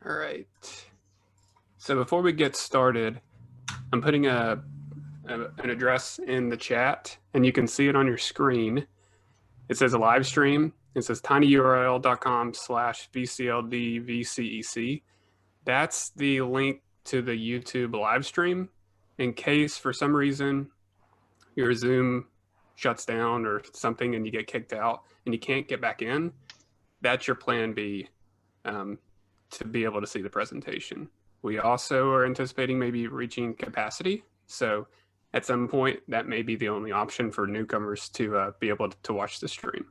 All right. So before we get started, I'm putting an address in the chat, and you can see it on your screen. It says a live stream. It says tinyurl.com/VCLDVCEC. That's the link to the YouTube live stream. In case for some reason your Zoom shuts down or something and you get kicked out and you can't get back in, that's your plan B to be able to see the presentation. We also are anticipating maybe reaching capacity. So at some point, that may be the only option for newcomers to be able to watch the stream.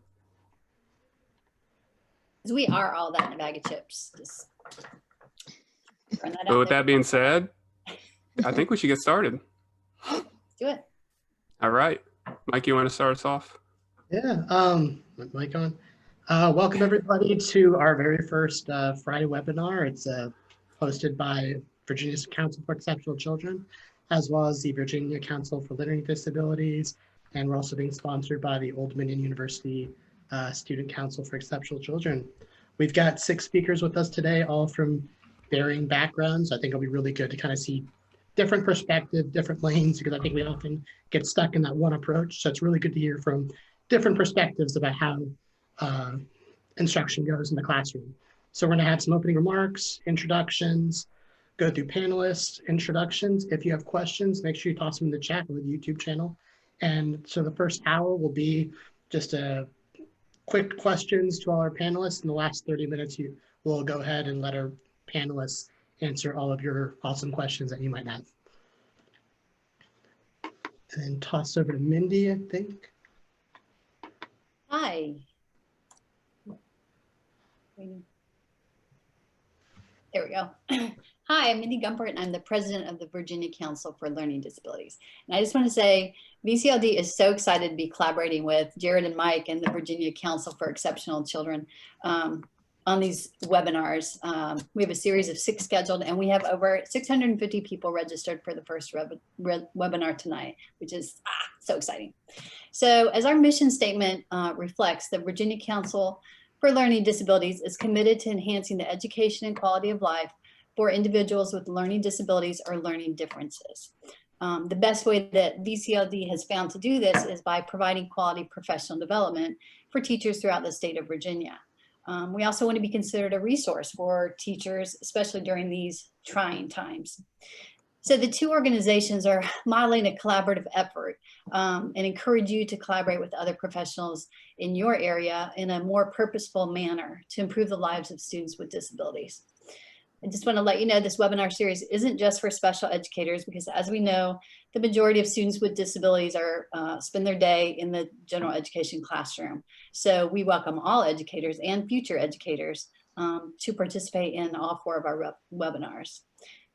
We are all that in a bag of chips. Just but with that being said, I think we should get started. Let's do it. All right. Mike, you want to start us off? Yeah, mic on. Welcome everybody to our very first Friday webinar. It's hosted by Virginia's Council for Exceptional Children, as well as the Virginia Council for Learning Disabilities. And we're also being sponsored by the Old Dominion University Student Council for Exceptional Children. We've got 6 speakers with us today, all from varying backgrounds. I think it'll be really good to kind of see different perspective, different lanes, because I think we often get stuck in that one approach. So it's really good to hear from different perspectives about how instruction goes in the classroom. So we're going to have some opening remarks, introductions, go through panelists, introductions. If you have questions, make sure you toss them in the chat or the YouTube channel. And so the first hour will be just a quick questions to all our panelists. In the last 30 minutes, we'll go ahead and let our panelists answer all of your awesome questions that you might have. And then toss over to Mindy, I think. Hi. There we go. Hi, I'm Mindy Gumpert, and I'm the president of the Virginia Council for Learning Disabilities. And I just want to say, VCLD is so excited to be collaborating with Jared and Mike and the Virginia Council for Exceptional Children on these webinars. We have a series of 6 scheduled, and we have over 650 people registered for the first webinar tonight, which is so exciting. So as our mission statement reflects, the Virginia Council for Learning Disabilities is committed to enhancing the education and quality of life for individuals with learning disabilities or learning differences. The best way that VCLD has found to do this is by providing quality professional development for teachers throughout the state of Virginia. We also want to be considered a resource for teachers, especially during these trying times. So the 2 organizations are modeling a collaborative effort and encourage you to collaborate with other professionals in your area in a more purposeful manner to improve the lives of students with disabilities. I just want to let you know this webinar series isn't just for special educators, because as we know, the majority of students with disabilities are spend their day in the general education classroom. So we welcome all educators and future educators to participate in all 4 of our webinars.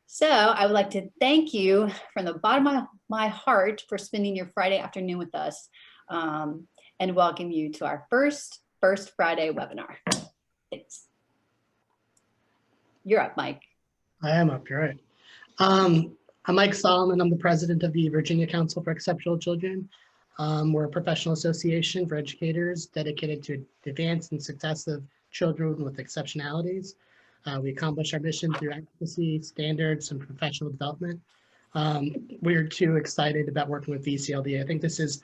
So I would like to thank you from the bottom of my heart for spending your Friday afternoon with us and welcome you to our first Friday webinar. Thanks. You're up, Mike. I am up, you're right. I'm Mike Solomon. I'm the president of the Virginia Council for Exceptional Children. We're a professional association for educators dedicated to advance and success of children with exceptionalities. We accomplish our mission through advocacy, standards, and professional development. We're too excited about working with VCLD. I think it's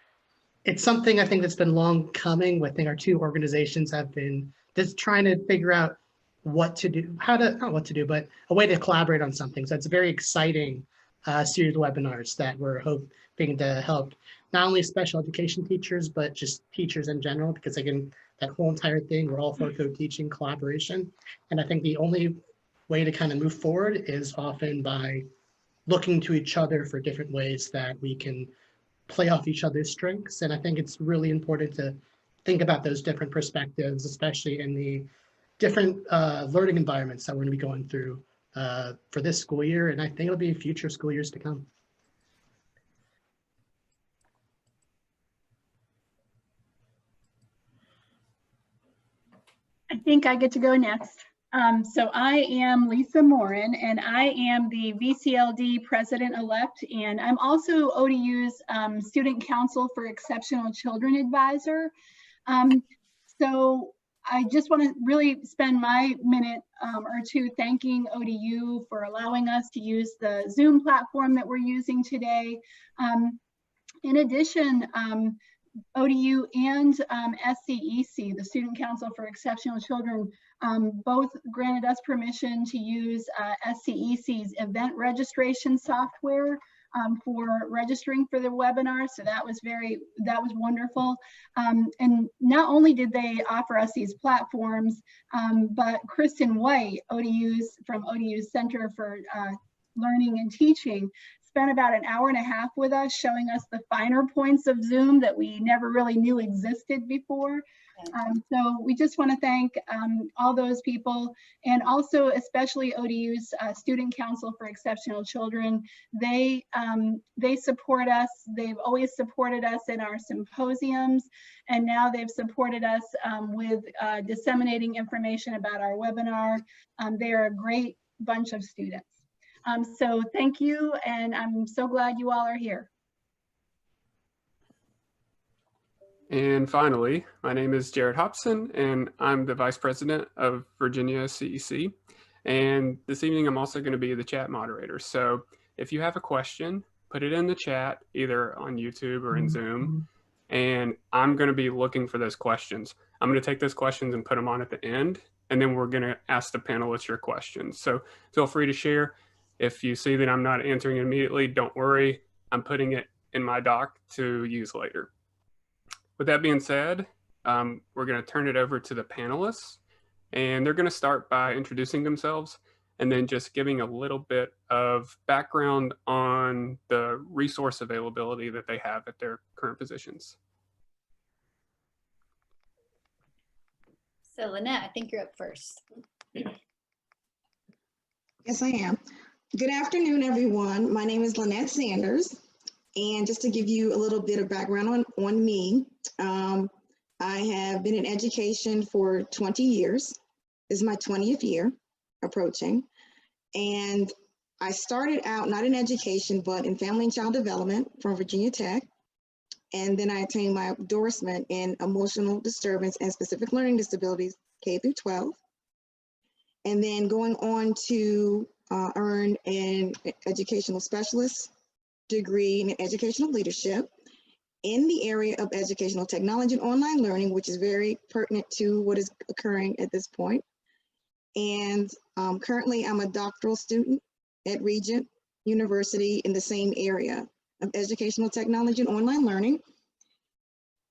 something I think that's been long coming. I think our 2 organizations have been just trying to figure out what to do, not what to do, but a way to collaborate on something. So it's a very exciting series of webinars that we're hoping to help not only special education teachers, but just teachers in general, because again, that whole entire thing, we're all for co-teaching collaboration. And I think the only way to kind of move forward is often by looking to each other for different ways that we can play off each other's strengths. And I think it's really important to think about those different perspectives, especially in the different learning environments that we're going to be going through for this school year, and I think it'll be future school years to come. I think I get to go next. So I am Lisa Morin, and I am the VCLD president-elect, and I'm also ODU's Student Council for Exceptional Children advisor. So I just want to really spend my minute or two thanking ODU for allowing us to use the Zoom platform that we're using today. In addition, ODU and SCEC, the Student Council for Exceptional Children, both granted us permission to use SCEC's event registration software for registering for the webinar. So that was wonderful. And not only did they offer us these platforms, but Kristen White, from ODU's Center for Learning and Teaching, spent about an hour and a half with us, showing us the finer points of Zoom that we never really knew existed before. So we just want to thank all those people, and also especially ODU's Student Council for Exceptional Children. They support us. They've always supported us in our symposiums, and now they've supported us with disseminating information about our webinar. They are a great bunch of students. So thank you, and I'm so glad you all are here. And finally, my name is Jared Hobson, and I'm the Vice President of Virginia CEC. And this evening, I'm also going to be the chat moderator. So if you have a question, put it in the chat, either on YouTube or in Zoom, and I'm going to be looking for those questions. I'm going to take those questions and put them on at the end, and then we're going to ask the panelists your questions. So feel free to share. If you see that I'm not answering immediately, don't worry. I'm putting it in my doc to use later. With that being said, we're going to turn it over to the panelists, and they're going to start by introducing themselves and then just giving a little bit of background on the resource availability that they have at their current positions. So Lynette, I think you're up first. Yes, I am. Good afternoon, everyone. My name is Lynette Sanders. And just to give you a little bit of background on me, I have been in education for 20 years. This is my 20th year approaching. And I started out not in education, but in family and child development from Virginia Tech. And then I attained my endorsement in emotional disturbance and specific learning disabilities, K through 12. And then going on to earn an educational specialist degree in educational leadership in the area of educational technology and online learning, which is very pertinent to what is occurring at this point. And currently I'm a doctoral student at Regent University in the same area of educational technology and online learning.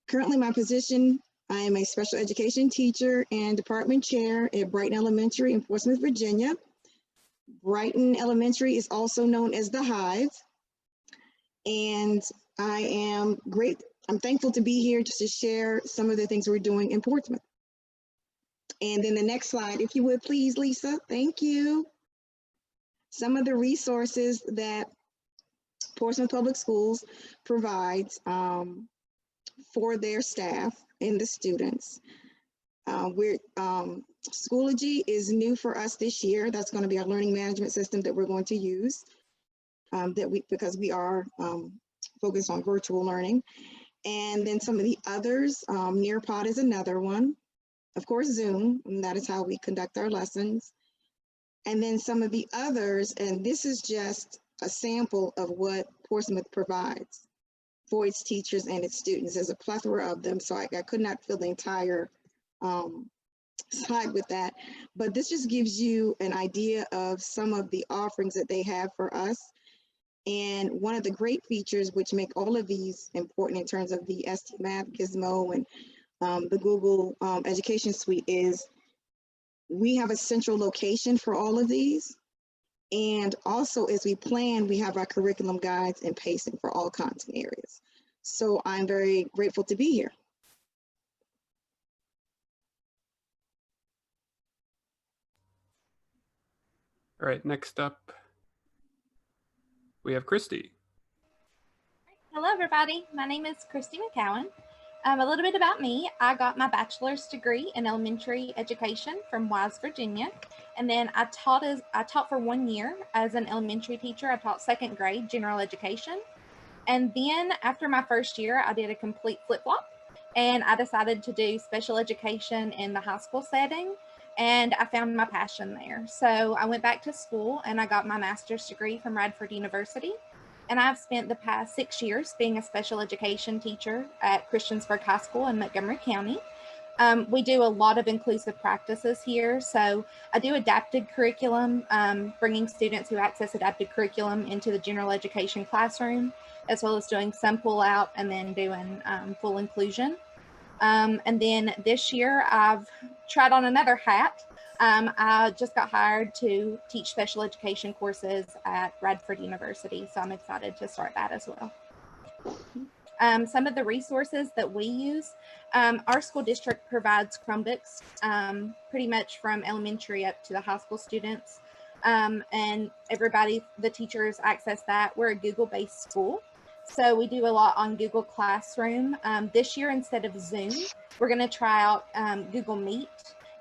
Currently my position, I am a special education teacher and department chair at Brighton Elementary in Portsmouth, Virginia. Brighton Elementary is also known as the Hive. And I am I'm thankful to be here just to share some of the things we're doing in Portsmouth. And then the next slide, if you would please, Lisa, thank you. Some of the resources that Portsmouth Public Schools provides for their staff and the students. Schoology is new for us this year. That's going to be our learning management system that we're going to use because we are focused on virtual learning. And then some of the others, Nearpod is another one. Of course, Zoom, and that is how we conduct our lessons. And then some of the others, and this is just a sample of what Portsmouth provides for its teachers and its students. There's a plethora of them, so I could not fill the entire slide with that. But this just gives you an idea of some of the offerings that they have for us. And one of the great features which make all of these important in terms of the STMath, Gizmo, and the Google Education Suite is we have a central location for all of these. And also as we plan, we have our curriculum guides and pacing for all content areas. So I'm very grateful to be here. All right, next up, we have Christy. Hello, everybody. My name is Christy McCowan. A little bit about me. I got my bachelor's degree in elementary education from Wise, Virginia. And then I taught for 1 year as an elementary teacher. I taught second grade general education. And then after my first year, I did a complete flip-flop. and I decided to do special education in the high school setting, and I found my passion there. So I went back to school and I got my master's degree from Radford University. And I've spent the past 6 years being a special education teacher at Christiansburg High School in Montgomery County. We do a lot of inclusive practices here. So I do adapted curriculum, bringing students who access adapted curriculum into the general education classroom, as well as doing some pull out and then doing full inclusion. And then this year I've tried on another hat. I just got hired to teach special education courses at Radford University. So I'm excited to start that as well. Some of the resources that we use, our school district provides Chromebooks pretty much from elementary up to the high school students. And everybody, the teachers access that. We're a Google-based school. So we do a lot on Google Classroom. This year, instead of Zoom, we're going to try out Google Meet.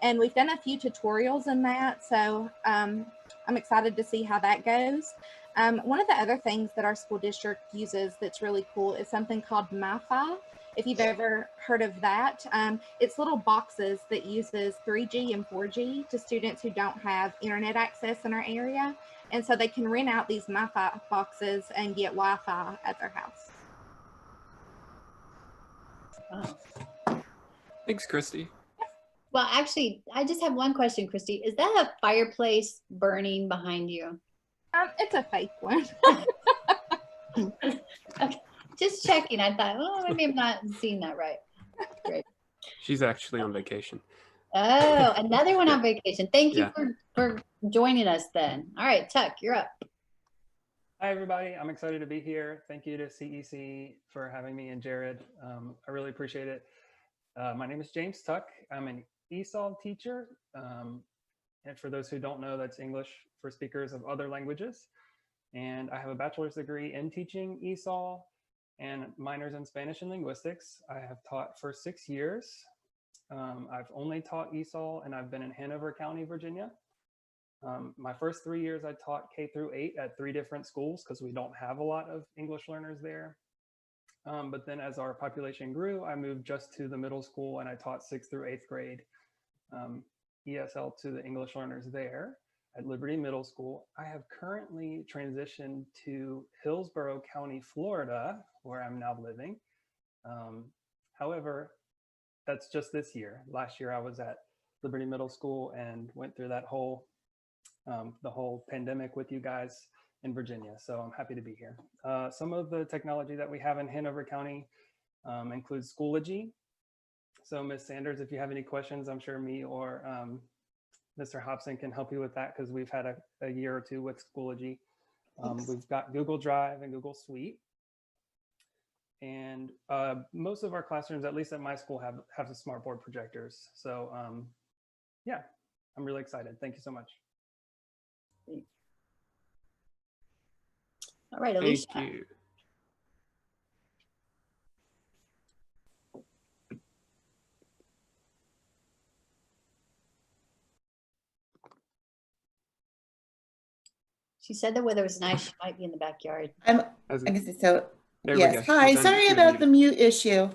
And we've done a few tutorials in that. So I'm excited to see how that goes. One of the other things that our school district uses that's really cool is something called MiFi. If you've ever heard of that, it's little boxes that uses 3G and 4G to students who don't have internet access in our area. And so they can rent out these MiFi boxes and get Wi-Fi at their house. Wow. Thanks, Christy. Well, actually, I just have one question, Christy. Is that a fireplace burning behind you? It's a fake one. Okay. Just checking. I thought, oh, maybe I'm not seeing that right. Great. She's actually on vacation. Oh, another one on vacation. Thank you for joining us then. All right, Tuck, you're up. Hi, everybody. I'm excited to be here. Thank you to CEC for having me and Jared. I really appreciate it. My name is James Tuck. I'm an ESOL teacher. And for those who don't know, that's English for speakers of other languages. And I have a bachelor's degree in teaching ESOL and minors in Spanish and linguistics. I have taught for 6 years. I've only taught ESOL and I've been in Hanover County, Virginia. My first 3 years, I taught K through 8 at 3 different schools because we don't have a lot of English learners there. But then as our population grew, I moved just to the middle school and I taught 6th through 8th grade ESL to the English learners there at Liberty Middle School. I have currently transitioned to Hillsborough County, Florida, where I'm now living. However, that's just this year. Last year I was at Liberty Middle School and went through that whole, the whole pandemic with you guys in Virginia. So I'm happy to be here. Some of the technology that we have in Hanover County includes Schoology. So Ms. Sanders, if you have any questions, I'm sure me or Mr. Hobson can help you with that because we've had a year or two with Schoology. We've got Google Drive and Google Suite. And most of our classrooms, at least at my school, have the smartboard projectors. So yeah, I'm really excited. Thank you so much. All right, Alicia. Thank you. She said the weather was nice. She might be in the backyard. I guess so. There we Yes. go. Hi. She's Sorry unmuted. about the mute issue.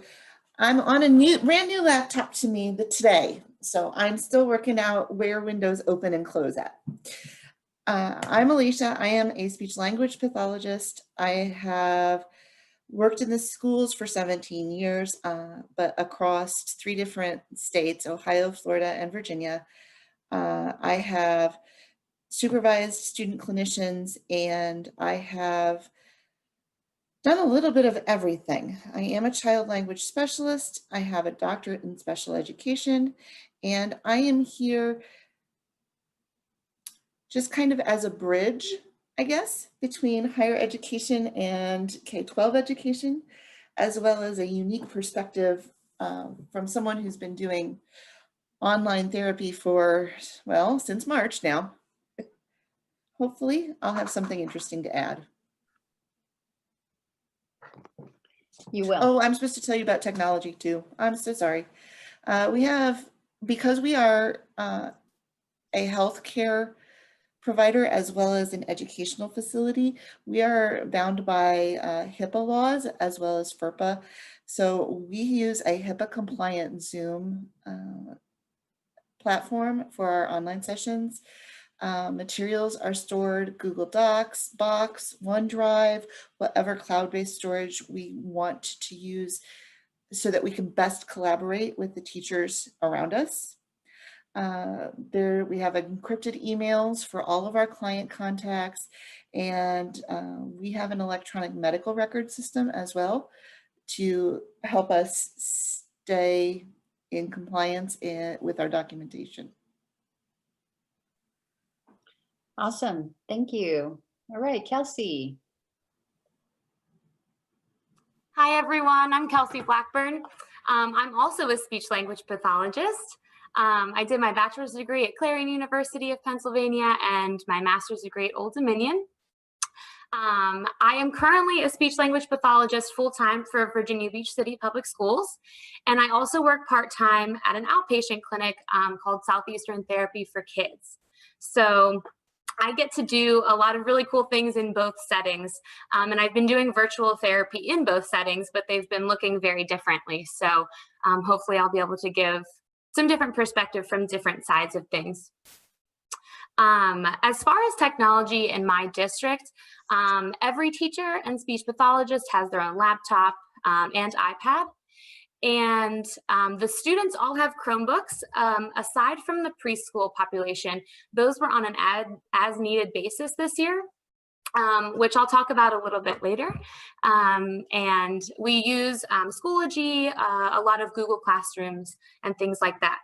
I'm on a brand new laptop to me today, so I'm still working out where windows open and close at. I'm Alicia. I am a speech language pathologist. I have worked in the schools for 17 years, but across 3 different states, Ohio, Florida, and Virginia. I have supervised student clinicians, and I have done a little bit of everything. I am a child language specialist. I have a doctorate in special education, and I am here just kind of as a bridge, I guess, between higher education and K-12 education, as well as a unique perspective from someone who's been doing online therapy for, well, since March now. Hopefully, I'll have something interesting to add. You will. Oh, I'm supposed to tell you about technology too. I'm so sorry. We have, because we are a healthcare provider as well as an educational facility. We are bound by HIPAA laws as well as FERPA. So we use a HIPAA compliant Zoom platform for our online sessions. Materials are stored Google Docs, Box, OneDrive, whatever cloud-based storage we want to use so that we can best collaborate with the teachers around us. We have encrypted emails for all of our client contacts, and we have an electronic medical record system as well to help us stay in compliance with our documentation. Awesome. Thank you. All right, Kelsey. Hi, everyone. I'm Kelsey Blackburn. I'm also a speech language pathologist. I did my bachelor's degree at Clarion University of Pennsylvania and my master's degree at Old Dominion. I am currently a speech language pathologist full-time for Virginia Beach City Public Schools. And I also work part-time at an outpatient clinic called Southeastern Therapy for Kids. So I get to do a lot of really cool things in both settings. And I've been doing virtual therapy in both settings, but they've been looking very differently. So hopefully I'll be able to give some different perspective from different sides of things. As far as technology in my district, every teacher and speech pathologist has their own laptop and iPad. And the students all have Chromebooks. Aside from the preschool population, those were on an as-needed basis this year, which I'll talk about a little bit later. And we use Schoology, a lot of Google Classrooms, and things like that.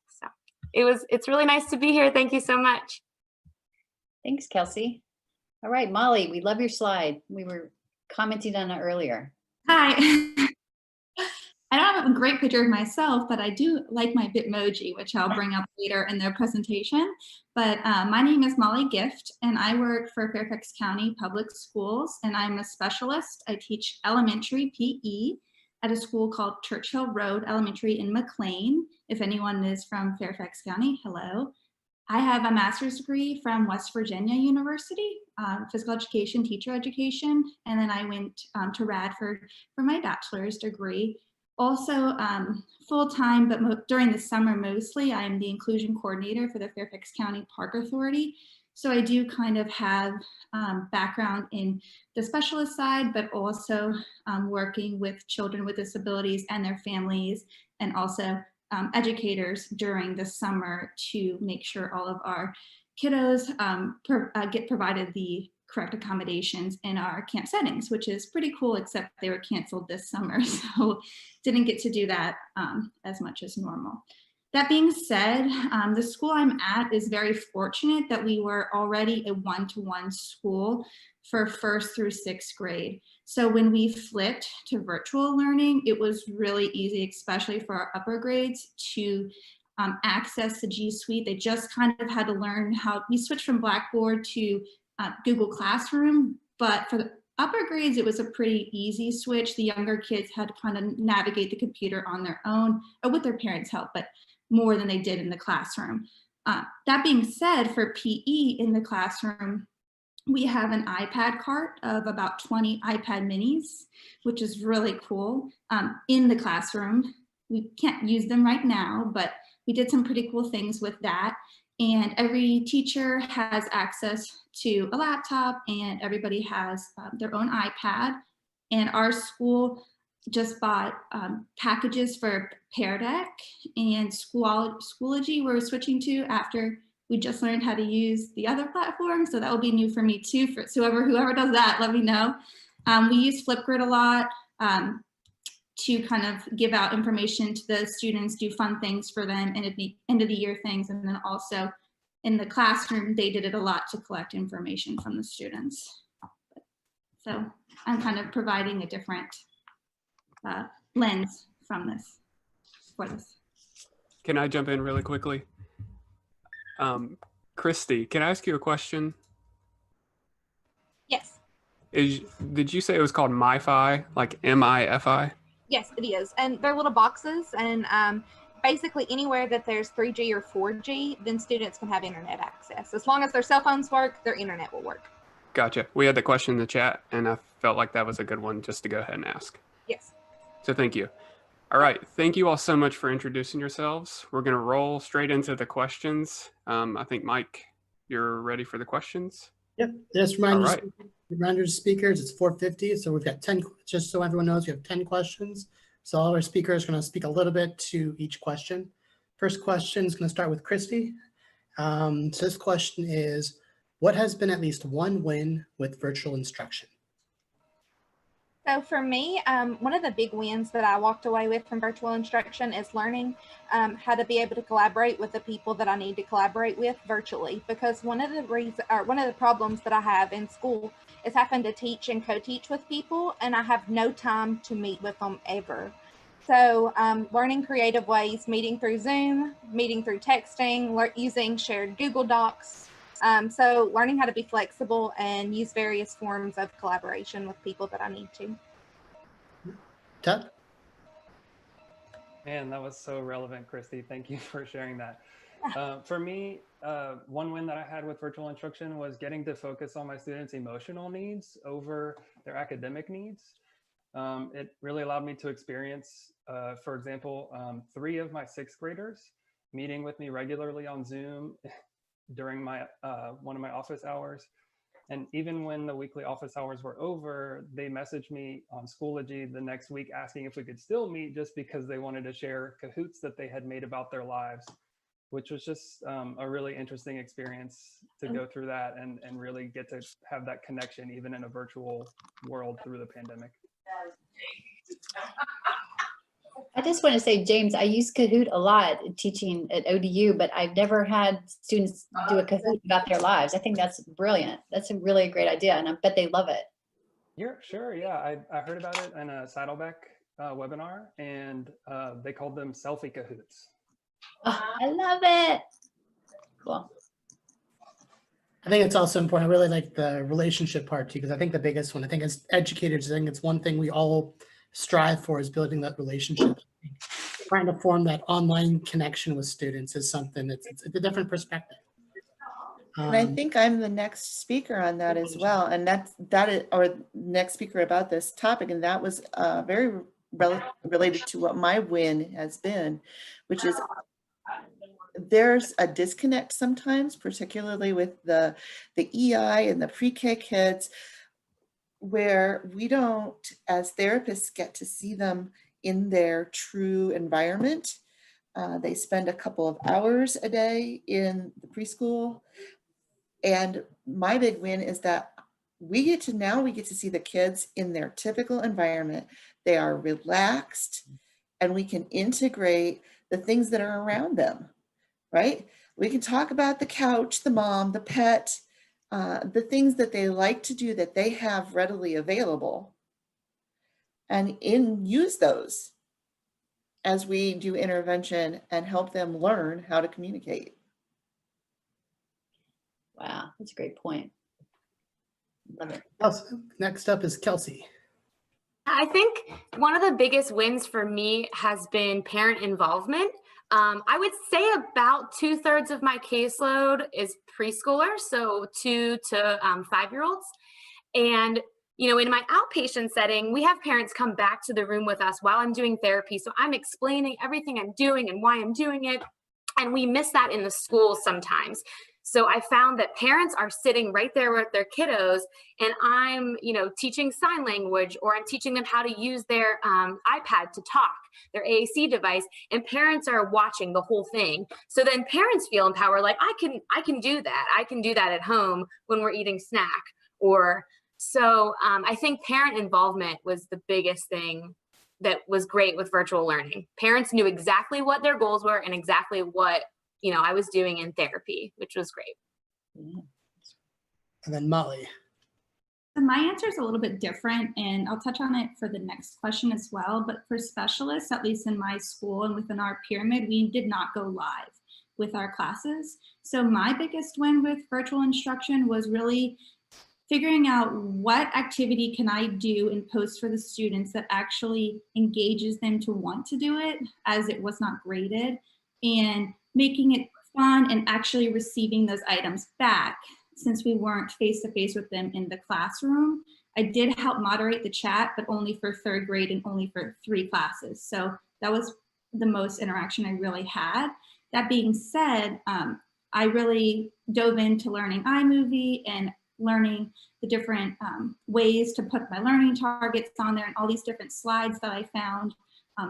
So it's really nice to be here. Thank you so much. Thanks, Kelsey. All right, Molly, we love your slide. We were commenting on it earlier. Hi. I don't have a great picture of myself, but I do like my Bitmoji, which I'll bring up later in their presentation. But my name is Molly Gift, and I work for Fairfax County Public Schools, and I'm a specialist. I teach elementary PE at a school called Churchill Road Elementary in McLean. If anyone is from Fairfax County, hello. I have a master's degree from West Virginia University, physical education, teacher education, and then I went to Radford for my bachelor's degree. Also full-time, but during the summer mostly, I am the inclusion coordinator for the Fairfax County Park Authority. So I do kind of have background in the specialist side, but also working with children with disabilities and their families, and also educators during the summer to make sure all of our kiddos get provided the correct accommodations in our camp settings, which is pretty cool, except they were canceled this summer. So didn't get to do that as much as normal. That being said, the school I'm at is very fortunate that we were already a one-to-one school for 1st through 6th grade. So when we flipped to virtual learning, it was really easy, especially for our upper grades, to access the G Suite. They just kind of had to learn how, we switched from Blackboard to Google Classroom, but for the upper grades, it was a pretty easy switch. The younger kids had to kind of navigate the computer on their own, or with their parents' help, but more than they did in the classroom. That being said, for PE in the classroom, we have an iPad cart of about 20 iPad minis, which is really cool in the classroom. We can't use them right now, but we did some pretty cool things with that. And every teacher has access to a laptop, and everybody has their own iPad. And our school just bought packages for Pear Deck and Schoology we're switching to after we just learned how to use the other platform. So that will be new for me too. So whoever does that, let me know. We use Flipgrid a lot to kind of give out information to the students, do fun things for them, and at the end of the year things. And then also in the classroom, they did it a lot to collect information from the students. So I'm kind of providing a different lens from this, for this. Can I jump in really quickly? Christy, can I ask you a question? Yes. Did you say it was called MiFi, like MiFi? Yes, it is. And they're little boxes, and basically anywhere that there's 3G or 4G, then students can have internet access. As long as their cell phones work, their internet will work. Gotcha. We had the question in the chat, and I felt like that was a good one just to go ahead and ask. Yes. So thank you. All right. Thank you all so much for introducing yourselves. We're going to roll straight into the questions. I think, Mike, you're ready for the questions? Yep. Just reminder to speakers, it's 4:50. So we've got 10, just so everyone knows, we have 10 questions. So all our speakers are going to speak a little bit to each question. First question is going to start with Christy. So this question is, what has been at least one win with virtual instruction? So for me, one of the big wins that I walked away with from virtual instruction is learning how to be able to collaborate with the people that I need to collaborate with virtually. Because one of the problems that I have in school is having to teach and co-teach with people, and I have no time to meet with them ever. So learning creative ways, meeting through Zoom, meeting through texting, using shared Google Docs. So learning how to be flexible and use various forms of collaboration with people that I need to. Ted? Man, that was so relevant, Christy. Thank you for sharing that. For me, one win that I had with virtual instruction was getting to focus on my students' emotional needs over their academic needs. It really allowed me to experience, for example, 3 of my 6th graders meeting with me regularly on Zoom during my one of my office hours. And even when the weekly office hours were over, they messaged me on Schoology the next week asking if we could still meet, just because they wanted to share Kahoots that they had made about their lives, which was just a really interesting experience to go through that and really get to have that connection even in a virtual world through the pandemic. I just want to say, James, I use Kahoot a lot teaching at ODU, but I've never had students do a Kahoot about their lives. I think that's brilliant. That's a really great idea, and I bet they love it. Yeah, sure. Yeah, I heard about it in a Saddleback webinar, and they called them selfie Kahoots. Oh, I love it. Cool. I think it's also important. I really like the relationship part too, because I think the biggest one, I think as educators, I think it's one thing we all strive for is building that relationship. Trying to form that online connection with students is something that's it's a different perspective. And I think I'm the next speaker on that as well. And that is our next speaker about this topic. And that was very related to what my win has been, which is there's a disconnect sometimes, particularly with the EI and the pre-K kids, where we don't, as therapists, get to see them in their true environment. They spend a couple of hours a day in the preschool. And my big win is that we get to see the kids in their typical environment. They are relaxed, and we can integrate the things that are around them, right? We can talk about the couch, the mom, the pet, the things that they like to do that they have readily available, and use those as we do intervention and help them learn how to communicate. Wow, that's a great point. Love it. Next up is Kelsey. I think one of the biggest wins for me has been parent involvement. I would say about 2/3 of my caseload is preschoolers, so 2 to 5-year-olds. And, you know, in my outpatient setting, we have parents come back to the room with us while I'm doing therapy. So I'm explaining everything I'm doing and why I'm doing it. And we miss that in the school sometimes. So I found that parents are sitting right there with their kiddos, and I'm, you know, teaching sign language, or I'm teaching them how to use their iPad to talk, their AAC device, and parents are watching the whole thing. So then parents feel empowered, like I can do that. I can do that at home when we're eating snack. Or so I think parent involvement was the biggest thing that was great with virtual learning. Parents knew exactly what their goals were and exactly what, you know, I was doing in therapy, which was great. And then Molly. So my answer is a little bit different, and I'll touch on it for the next question as well. But for specialists, at least in my school and within our pyramid, we did not go live with our classes. So my biggest win with virtual instruction was really figuring out what activity can I do and post for the students that actually engages them to want to do it, as it was not graded, and making it fun and actually receiving those items back, since we weren't face-to-face with them in the classroom. I did help moderate the chat, but only for 3rd grade and only for 3 classes. So that was the most interaction I really had. That being said, I really dove into learning iMovie and learning the different ways to put my learning targets on there and all these different slides that I found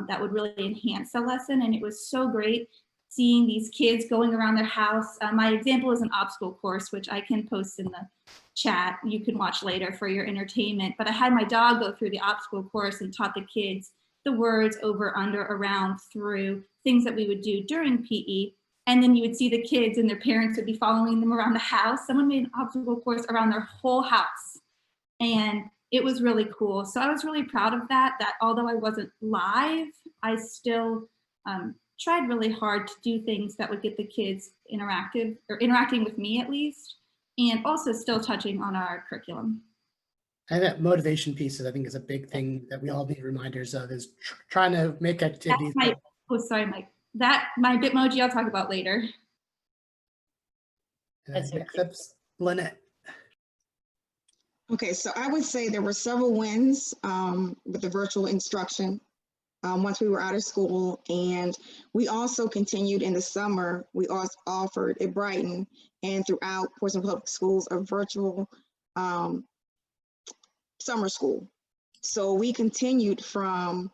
that would really enhance the lesson. And it was so great seeing these kids going around their house. My example is an obstacle course, which I can post in the chat. You can watch later for your entertainment. But I had my dog go through the obstacle course and taught the kids the words over, under, around, through, things that we would do during PE. And then you would see the kids and their parents would be following them around the house. Someone made an obstacle course around their whole house. And it was really cool. So I was really proud of that although I wasn't live, I still tried really hard to do things that would get the kids interacting with me at least, and also still touching on our curriculum. And that motivation piece, I think, is a big thing that we all need reminders of, is trying to make activities. Sorry, Mike. My Bitmoji I'll talk about later. Next up's Lynette. Okay, so I would say there were several wins with the virtual instruction once we were out of school. And we also continued in the summer. We also offered at Brighton and throughout Portsmouth Public Schools a virtual summer school. So we continued from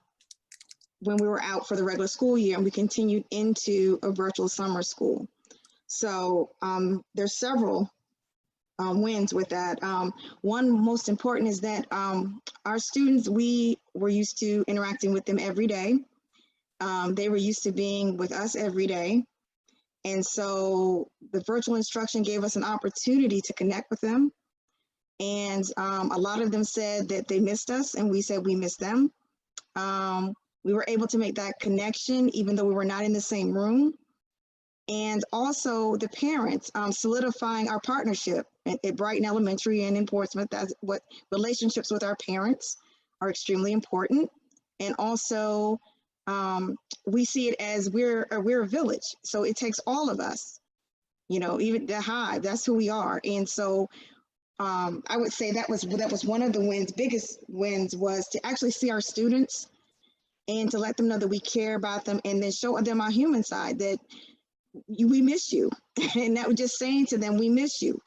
when we were out for the regular school year, and we continued into a virtual summer school. So there's several wins with that. One most important is that our students, we were used to interacting with them every day. They were used to being with us every day. And so the virtual instruction gave us an opportunity to connect with them. And a lot of them said that they missed us, and we said we missed them. We were able to make that connection even though we were not in the same room. And also the parents, solidifying our partnership at Brighton Elementary and in Portsmouth. That's what relationships with our parents are extremely important. And also we see it as we're a village. So it takes all of us, you know, even the Hive, that's who we are. And so I would say that was one of the biggest wins, was to actually see our students and to let them know that we care about them, and then show them our human side, that we miss you. And that was just saying to them, we miss you.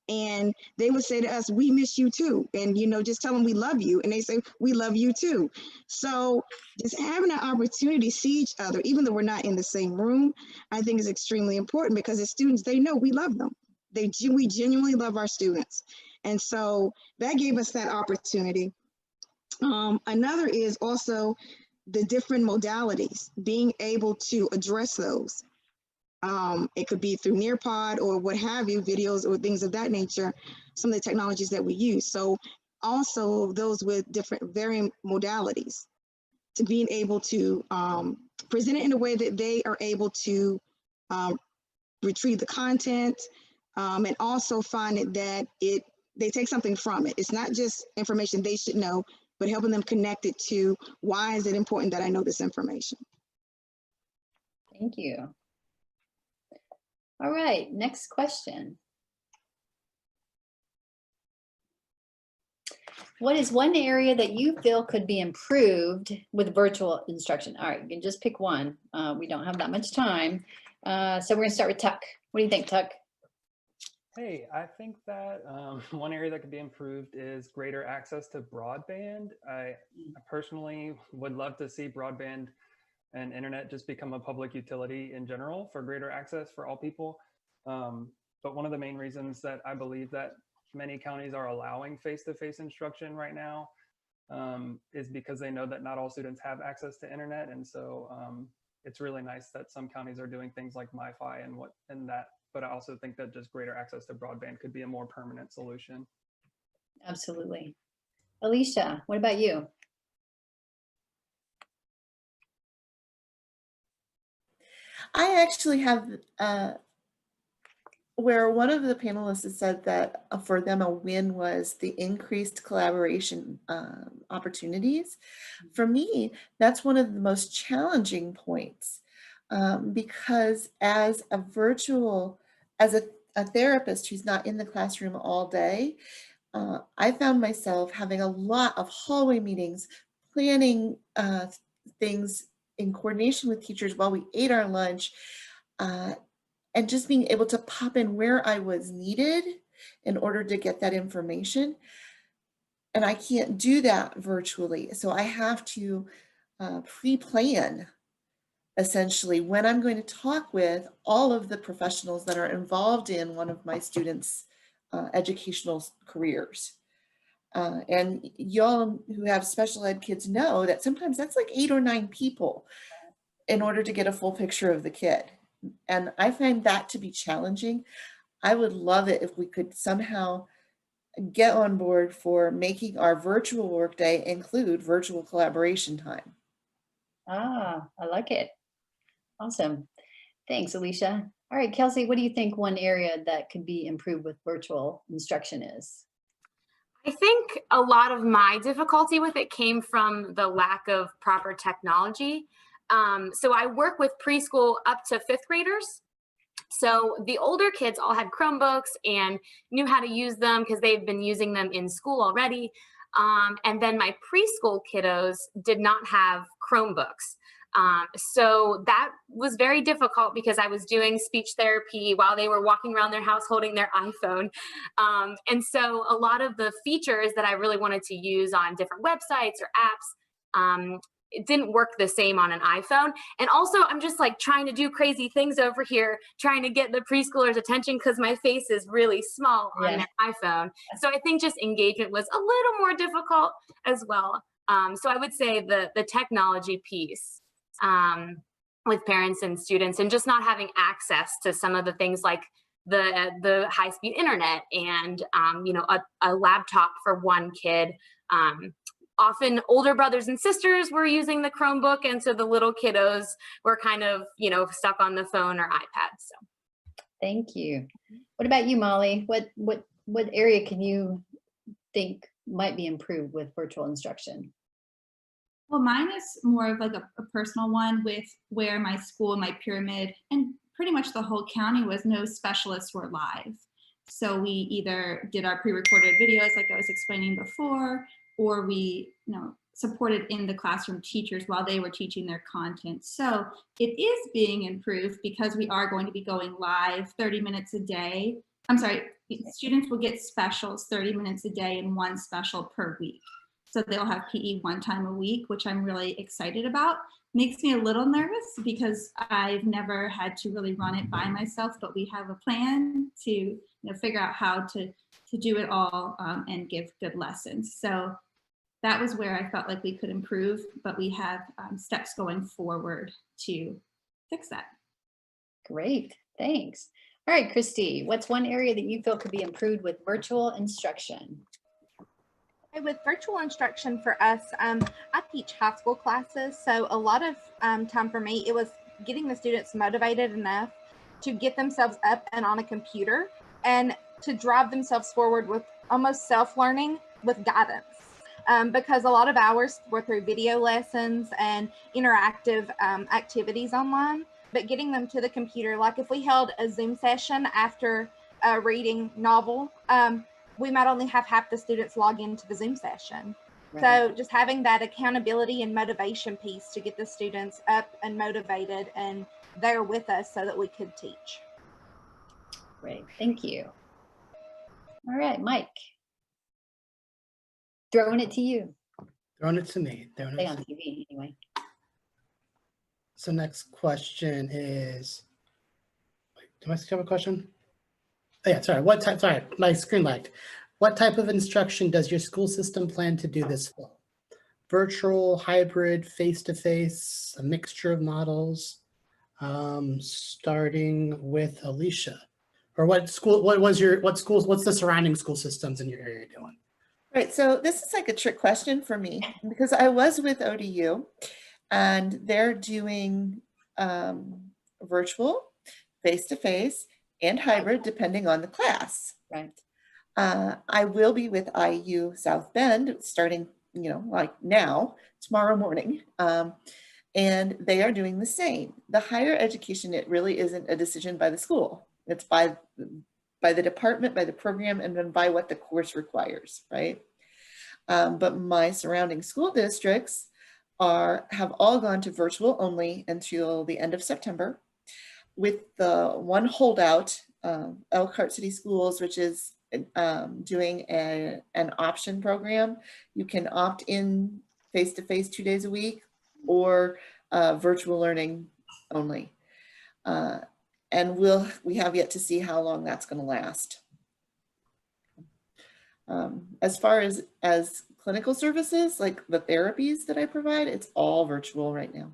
And they would say to us, we miss you too. And, you know, just tell them we love you. And they say, we love you too. So just having an opportunity to see each other, even though we're not in the same room, I think is extremely important, because as students, they know we love them. We genuinely love our students. And so that gave us that opportunity. Another is also the different modalities, being able to address those. It could be through Nearpod or what have you, videos or things of that nature, some of the technologies that we use. So also those with different varying modalities, to being able to present it in a way that they are able to retrieve the content, and also find it that they take something from it. It's not just information they should know, but helping them connect it to, why is it important that I know this information? Thank you. All right, next question. What is one area that you feel could be improved with virtual instruction? All right, you can just pick one. We don't have that much time. So we're gonna start with Tuck. What do you think, Tuck? Hey, I think that one area that could be improved is greater access to broadband. I personally would love to see broadband and internet just become a public utility in general for greater access for all people. But one of the main reasons that I believe that many counties are allowing face-to-face instruction right now is because they know that not all students have access to internet. And so it's really nice that some counties are doing things like MiFi and that. But I also think that just greater access to broadband could be a more permanent solution. Absolutely. Alicia, what about you? I actually have where one of the panelists has said that for them a win was the increased collaboration opportunities. For me, that's one of the most challenging points because as a therapist who's not in the classroom all day, I found myself having a lot of hallway meetings, planning things in coordination with teachers while we ate our lunch, and just being able to pop in where I was needed in order to get that information. And I can't do that virtually. So I have to pre-plan essentially when I'm going to talk with all of the professionals that are involved in one of my students' educational careers. And y'all who have special ed kids know that sometimes that's like 8 or 9 people in order to get a full picture of the kid. And I find that to be challenging. I would love it if we could somehow get on board for making our virtual workday include virtual collaboration time. Ah, I like it. Awesome. Thanks, Alicia. All right, Kelsey, what do you think one area that could be improved with virtual instruction is? I think a lot of my difficulty with it came from the lack of proper technology. So I work with preschool up to 5th graders. So the older kids all had Chromebooks and knew how to use them because they've been using them in school already. And then my preschool kiddos did not have Chromebooks. So that was very difficult because I was doing speech therapy while they were walking around their house holding their iPhone. And so a lot of the features that I really wanted to use on different websites or apps, it didn't work the same on an iPhone. And also I'm just like trying to do crazy things over here, trying to get the preschoolers' attention because my face is really small on an iPhone. So I think just engagement was a little more difficult as well. So I would say the technology piece with parents and students and just not having access to some of the things like the high-speed internet and a laptop for one kid. Often older brothers and sisters were using the Chromebook, and so the little kiddos were kind of, stuck on the phone or iPad. So, thank you. What about you, Molly? What area can you think might be improved with virtual instruction? Well, mine is more of like a personal one with where my school, my pyramid, and pretty much the whole county was no specialists were live. So we either did our pre-recorded videos like I was explaining before, or we supported in the classroom teachers while they were teaching their content. So it is being improved because we are going to be going live 30 minutes a day. I'm sorry, students will get specials 30 minutes a day and 1 special per week. So they'll have PE 1 time a week, which I'm really excited about. Makes me a little nervous because I've never had to really run it by myself, but we have a plan to figure out how to do it all and give good lessons. So that was where I felt like we could improve, but we have steps going forward to fix that. Great, thanks. All right, Christy, what's one area that you feel could be improved with virtual instruction? With virtual instruction for us, I teach high school classes. So a lot of time for me, it was getting the students motivated enough to get themselves up and on a computer and to drive themselves forward with almost self-learning with guidance. Because a lot of hours were through video lessons and interactive activities online, but getting them to the computer, like if we held a Zoom session after a reading novel, we might only have half the students log into the Zoom session. Right. So just having that accountability and motivation piece to get the students up and motivated and there with us so that we could teach. Great, thank you. All right, Mike. Throwing it to you. Throwing it to me. Stay on TV anyway. So next question is, wait, do I still have a question? Oh, yeah, sorry. Sorry, my screen lagged. What type of instruction does your school system plan to do this fall? Virtual, hybrid, face-to-face, a mixture of models? Starting with Alicia. Or what's the surrounding school systems in your area doing? Right, so this is like a trick question for me because I was with ODU and they're doing virtual, face-to-face, and hybrid depending on the class. Right. I will be with IU South Bend starting, like now, tomorrow morning. And they are doing the same. The higher education, it really isn't a decision by the school. It's by the department, by the program, and then by what the course requires, right? But my surrounding school districts have all gone to virtual only until the end of September, with the one holdout, Elkhart City Schools, which is doing an option program. You can opt in face-to-face 2 days a week, or virtual learning only. And we have yet to see how long that's going to last. As far as clinical services, like the therapies that I provide, it's all virtual right now.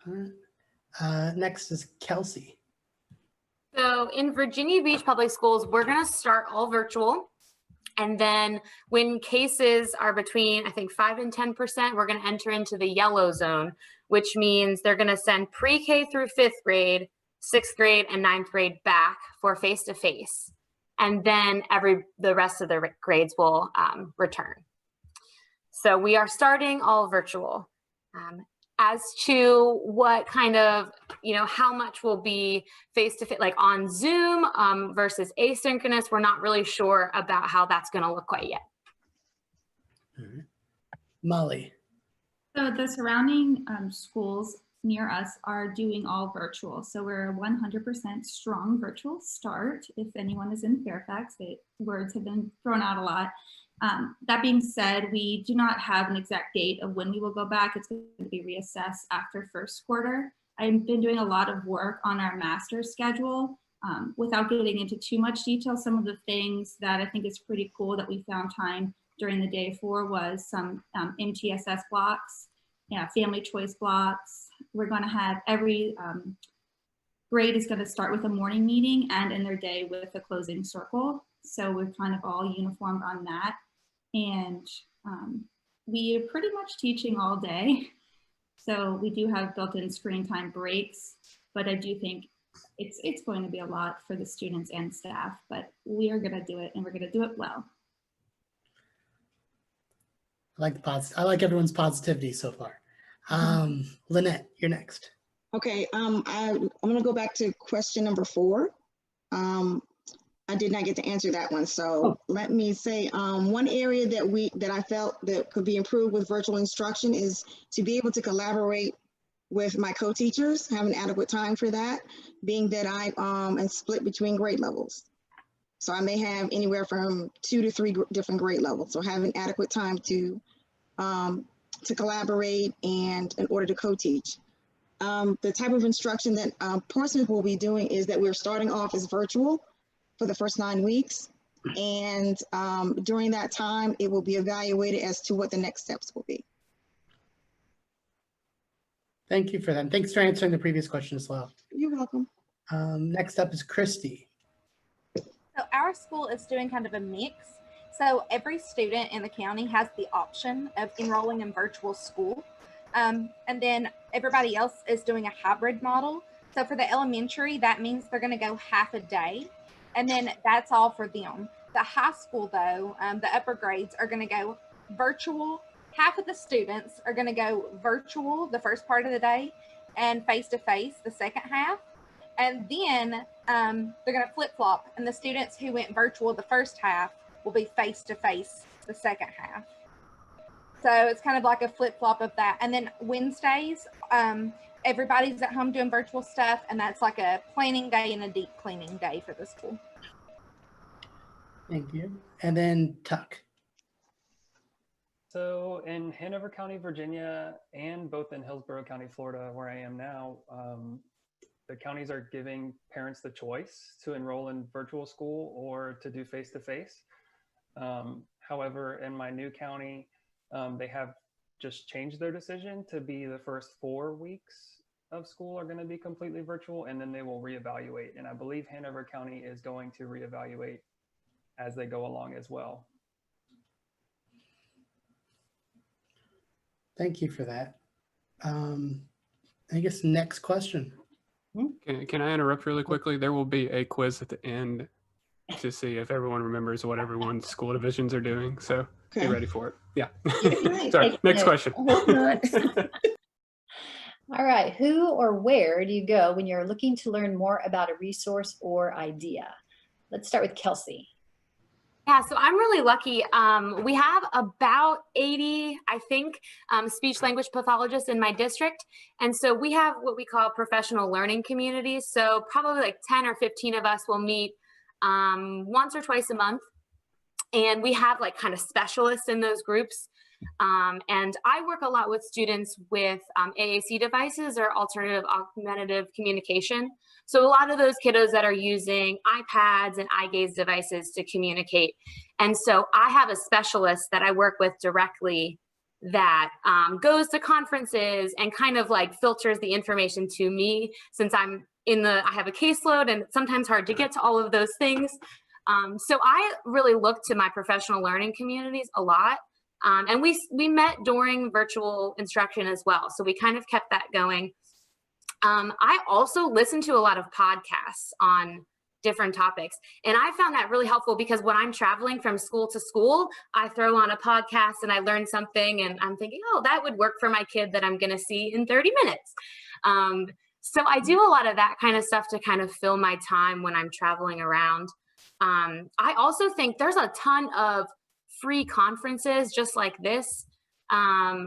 All right. Next is Kelsey. So in Virginia Beach Public Schools, we're going to start all virtual. And then when cases are between, I think, 5 and 10%, we're going to enter into the yellow zone, which means they're going to send pre-K through 5th grade, 6th grade, and 9th grade back for face-to-face. And then the rest of the grades will return. So we are starting all virtual. As to what kind of, how much will be face-to-face, like on Zoom versus asynchronous, we're not really sure about how that's going to look quite yet. Mm-hmm. Molly. So the surrounding schools near us are doing all virtual. So we're 100% strong virtual start. If anyone is in Fairfax, words have been thrown out a lot. That being said, we do not have an exact date of when we will go back. It's going to be reassessed after first quarter. I've been doing a lot of work on our master's schedule. Without getting into too much detail, some of the things that I think is pretty cool that we found time during the day for was some MTSS blocks, family choice blocks. We're going to have every grade is going to start with a morning meeting and end their day with a closing circle. So we're kind of all uniformed on that. And we are pretty much teaching all day. So we do have built-in screen time breaks, but I do think it's going to be a lot for the students and staff, but we are going to do it, and we're going to do it well. I like everyone's positivity so far. Lynette, you're next. Okay, I'm going to go back to question number 4. I did not get to answer that one. So let me say one area that I felt that could be improved with virtual instruction is to be able to collaborate with my co-teachers, have an adequate time for that, being that I am split between grade levels. So I may have anywhere from 2 to 3 different grade levels. So having adequate time to collaborate and in order to co-teach. The type of instruction that Portsmouth will be doing is that we're starting off as virtual for the first 9 weeks. And during that time, it will be evaluated as to what the next steps will be. Thank you for that. And thanks for answering the previous question as well. You're welcome. Next up is Christy. So our school is doing kind of a mix. So every student in the county has the option of enrolling in virtual school. And then everybody else is doing a hybrid model. So for the elementary, that means they're going to go half a day. And then that's all for them. The high school, though, the upper grades are going to go virtual. Half of the students are going to go virtual the first part of the day and face-to-face the second half. And then they're going to flip-flop. And the students who went virtual the first half will be face-to-face the second half. So it's kind of like a flip-flop of that. And then Wednesdays, everybody's at home doing virtual stuff, and that's like a planning day and a deep cleaning day for the school. Thank you. And then Tuck. So in Hanover County, Virginia, and both in Hillsborough County, Florida, where I am now, the counties are giving parents the choice to enroll in virtual school or to do face-to-face. However, in my new county, they have just changed their decision to be the first 4 weeks of school are going to be completely virtual, and then they will reevaluate. And I believe Hanover County is going to reevaluate as they go along as well. Thank you for that. I guess next question. Can I interrupt really quickly? There will be a quiz at the end to see if everyone remembers what everyone's school divisions are doing. So be ready for it. Yeah. Sorry. Next question. All right. Who or where do you go when you're looking to learn more about a resource or idea? Let's start with Kelsey. Yeah, so I'm really lucky. We have about 80, I think, speech language pathologists in my district. And so we have what we call professional learning communities. So probably like 10 or 15 of us will meet once or twice a month. And we have like kind of specialists in those groups. And I work a lot with students with AAC devices or alternative augmentative communication. So a lot of those kiddos that are using iPads and eye gaze devices to communicate. And so I have a specialist that I work with directly that goes to conferences and kind of like filters the information to me, since I have a caseload and it's sometimes hard to get to all of those things. So I really look to my professional learning communities a lot. And we met during virtual instruction as well. So we kind of kept that going. I also listen to a lot of podcasts on different topics. And I found that really helpful because when I'm traveling from school to school, I throw on a podcast and I learn something and I'm thinking, oh, that would work for my kid that I'm going to see in 30 minutes. So I do a lot of that kind of stuff to kind of fill my time when I'm traveling around. I also think there's a ton of free conferences just like this.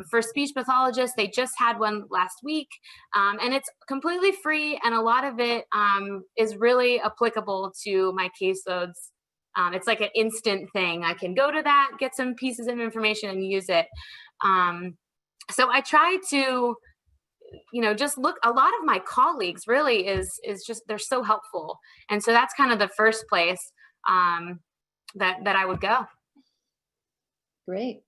For speech pathologists, they just had one last week, and it's completely free, and a lot of it is really applicable to my caseloads. It's like an instant thing. I can go to that, get some pieces of information and use it. So I try to, just look. A lot of my colleagues really is just, they're so helpful. And so that's kind of the first place that I would go. Great.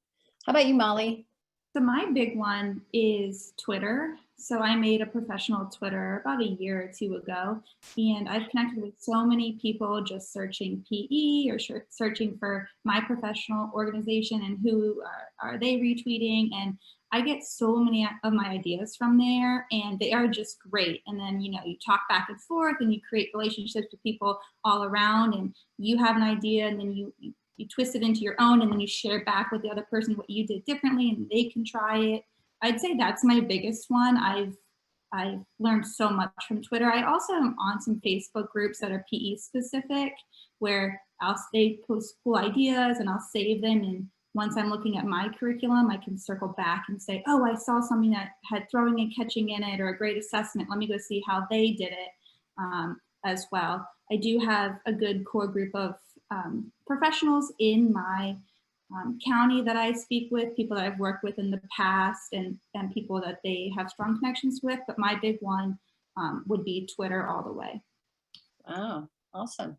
How about you, Molly? So my big one is Twitter. So I made a professional Twitter about a year or two ago, and I've connected with so many people just searching PE or searching for my professional organization and who are they retweeting. And I get so many of my ideas from there, and they are just great. And then, you talk back and forth and you create relationships with people all around, and you have an idea and then you twist it into your own, and then you share back with the other person what you did differently and they can try it. I'd say that's my biggest one. I've learned so much from Twitter. I also am on some Facebook groups that are PE specific, where they post cool ideas and I'll save them. And once I'm looking at my curriculum, I can circle back and say, oh, I saw something that had throwing and catching in it or a great assessment. Let me go see how they did it as well. I do have a good core group of professionals in my county that I speak with, people that I've worked with in the past, and people that they have strong connections with. But my big one would be Twitter all the way. Wow, awesome.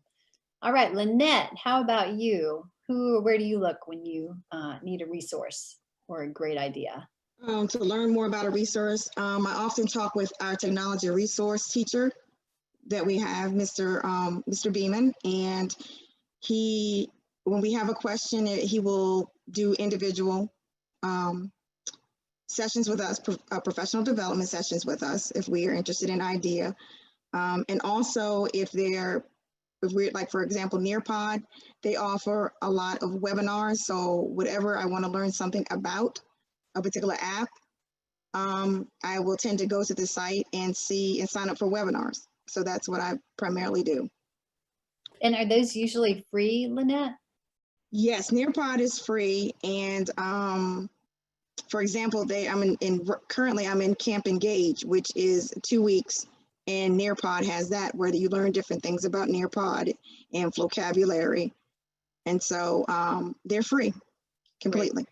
All right, Lynette, how about you? Who or where do you look when you need a resource or a great idea? To learn more about a resource, I often talk with our technology resource teacher that we have, Mr. Beeman, and when we have a question, he will do individual sessions with us, professional development sessions with us if we are interested in idea. And also if we're like, for example, Nearpod, they offer a lot of webinars. So whatever I want to learn something about a particular app, I will tend to go to the site and sign up for webinars. So that's what I primarily do. And are those usually free, Lynette? Yes, Nearpod is free. And for example, currently I'm in Camp Engage, which is 2 weeks, and Nearpod has that where you learn different things about Nearpod and vocabulary. And so they're free completely.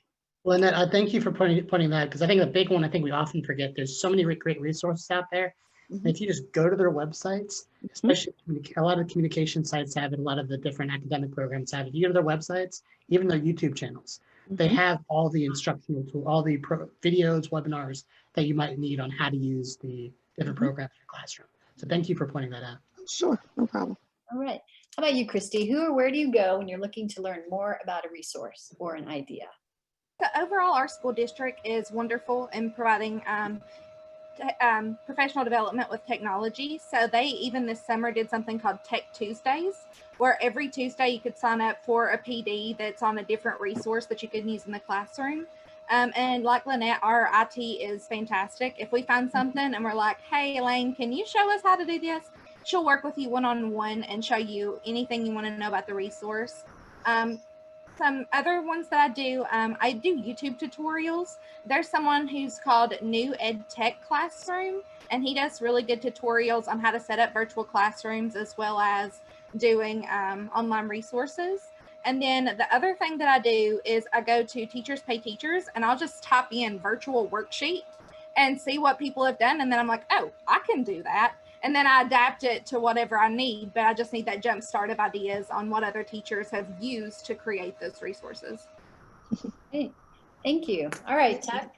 Well, Lynette, I thank you for pointing that, because I think the big one, I think we often forget, there's so many great resources out there. And if you just go to their websites, especially a lot of the communication sites have it, a lot of the different academic programs have it. You go to their websites, even their YouTube channels, they have all the instructional tools, all the videos, webinars that you might need on how to use the different programs in your classroom. So thank you for pointing that out. Sure, no problem. All right. How about you, Christy? Who or where do you go when you're looking to learn more about a resource or an idea? So overall, our school district is wonderful in providing professional development with technology. So they even this summer did something called Tech Tuesdays, where every Tuesday you could sign up for a PD that's on a different resource that you could use in the classroom. And like Lynette, our IT is fantastic. If we find something and we're like, hey, Elaine, can you show us how to do this? She'll work with you one-on-one and show you anything you want to know about the resource. Some other ones that I do YouTube tutorials. There's someone who's called New Ed Tech Classroom, and he does really good tutorials on how to set up virtual classrooms as well as doing online resources. And then the other thing that I do is I go to Teachers Pay Teachers, and I'll just type in virtual worksheet and see what people have done. And then I'm like, oh, I can do that. And then I adapt it to whatever I need, but I just need that jump start of ideas on what other teachers have used to create those resources. Hey, thank you. All right, Tuck.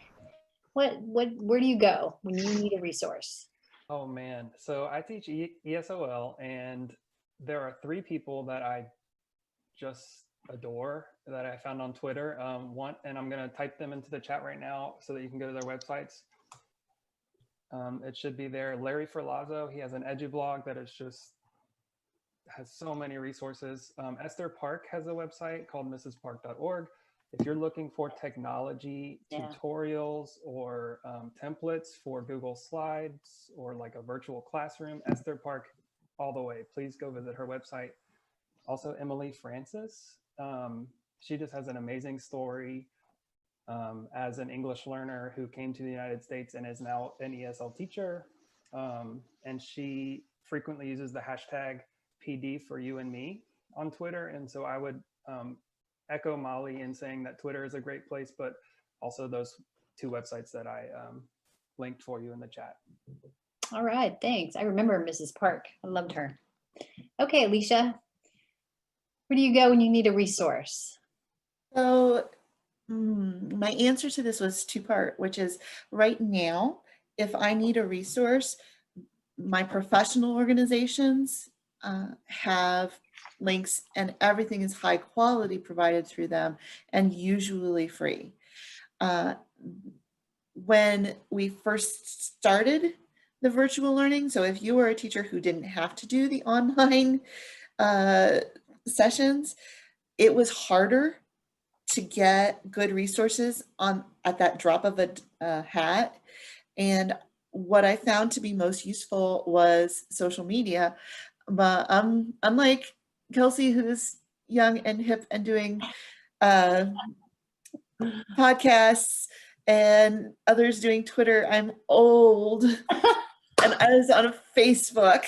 Where do you go when you need a resource? Oh man, so I teach ESOL, and there are 3 people that I just adore that I found on Twitter. And I'm gonna type them into the chat right now so that you can go to their websites. It should be there. Larry Ferlazzo, he has an EduBlog that is just has so many resources. Esther Park has a website called mrspark.org. If you're looking for technology tutorials or templates for Google Slides or like a virtual classroom, Esther Park all the way. Please go visit her website. Also, Emily Francis. She just has an amazing story as an English learner who came to the United States and is now an ESL teacher. And she frequently uses the hashtag PD for you and me on Twitter. And so I would echo Molly in saying that Twitter is a great place, but also those 2 websites that I linked for you in the chat. All right, thanks. I remember Mrs. Park. I loved her. Okay, Alicia, where do you go when you need a resource? So my answer to this was 2-part, which is right now, if I need a resource, my professional organizations have links and everything is high quality provided through them and usually free. When we first started the virtual learning, so if you were a teacher who didn't have to do the online sessions, it was harder to get good resources at that drop of a hat. And what I found to be most useful was social media. But unlike Kelsey, who's young and hip and doing podcasts, and others doing Twitter, I'm old and I was on Facebook.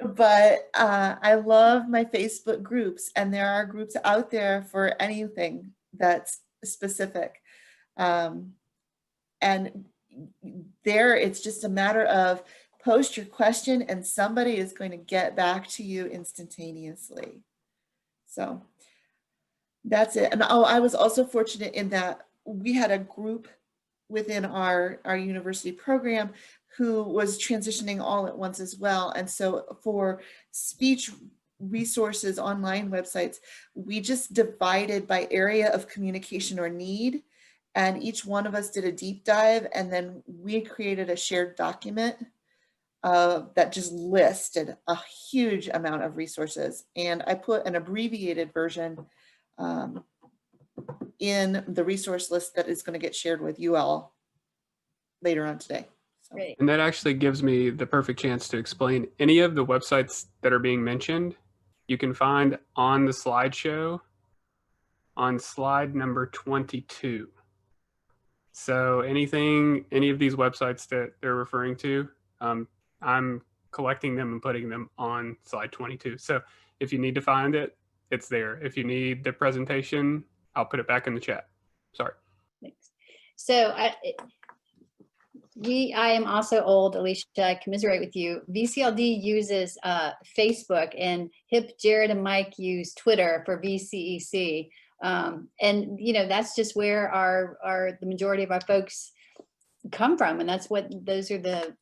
But I love my Facebook groups, and there are groups out there for anything that's specific. And there, it's just a matter of post your question and somebody is going to get back to you instantaneously. So that's it. And I was also fortunate in that we had a group within our university program who was transitioning all at once as well. And so for speech resources, online websites, we just divided by area of communication or need. And each one of us did a deep dive, and then we created a shared document that just listed a huge amount of resources. And I put an abbreviated version in the resource list that is going to get shared with you all later on today. So. Great. And that actually gives me the perfect chance to explain any of the websites that are being mentioned. You can find on the slideshow on slide number 22. So any of these websites that they're referring to, I'm collecting them and putting them on slide 22. So if you need to find it, it's there. If you need the presentation, I'll put it back in the chat. Sorry. Thanks. So I am also old, Alicia, I commiserate with you. VCLD uses Facebook, and Hip, Jared, and Mike use Twitter for VCEC. And that's just where the majority of our folks come from, and those are the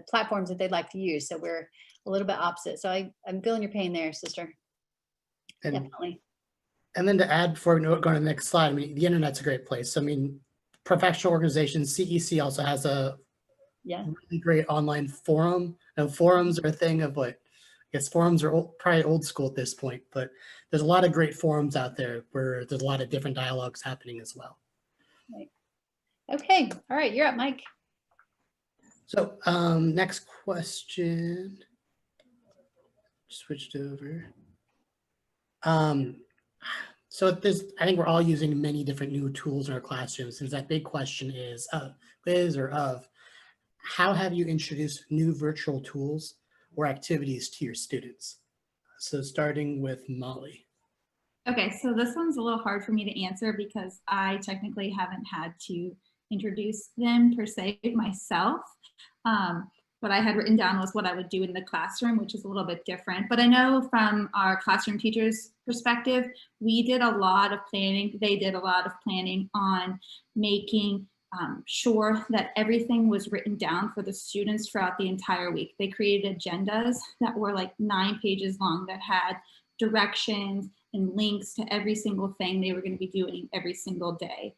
platforms that they'd like to use. So we're a little bit opposite. So I'm feeling your pain there, sister. And, definitely. And then to add before we go to the next slide, I mean, the internet's a great place. So, I mean, professional organizations, CEC also has a Yeah. really great online forum. And forums are a thing of what, I guess forums are probably old school at this point, but there's a lot of great forums out there where there's a lot of different dialogues happening as well. Right. Okay. All right. You're up, Mike. So next question, switched over. So I think we're all using many different new tools in our classrooms. Since that big question is, how have you introduced new virtual tools or activities to your students? So starting with Molly. Okay, so this one's a little hard for me to answer because I technically haven't had to introduce them per se myself. What I had written down was what I would do in the classroom, which is a little bit different. But I know from our classroom teachers' perspective, we did a lot of planning. They did a lot of planning on making sure that everything was written down for the students throughout the entire week. They created agendas that were like 9 pages long that had directions and links to every single thing they were going to be doing every single day.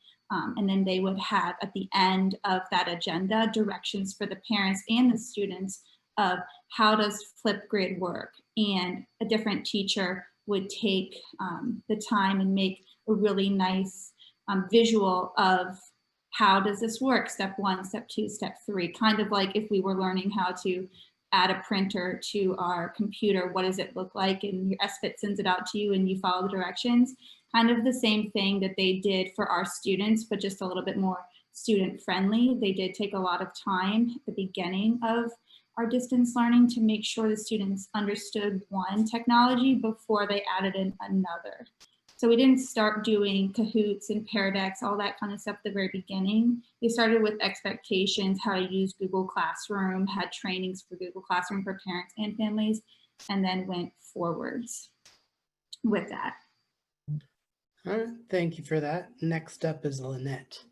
And then they would have at the end of that agenda directions for the parents and the students of how does Flipgrid work. And a different teacher would take the time and make a really nice visual of how does this work, step 1, step 2, step 3, kind of like if we were learning how to add a printer to our computer, what does it look like? And your SFIT sends it out to you and you follow the directions. Kind of the same thing that they did for our students, but just a little bit more student friendly. They did take a lot of time at the beginning of our distance learning to make sure the students understood one technology before they added in another. So we didn't start doing Kahoots and Pear Decks, all that kind of stuff at the very beginning. They started with expectations, how to use Google Classroom, had trainings for Google Classroom for parents and families, and then went forwards with that. All right, thank you for that. Next up is Lynette.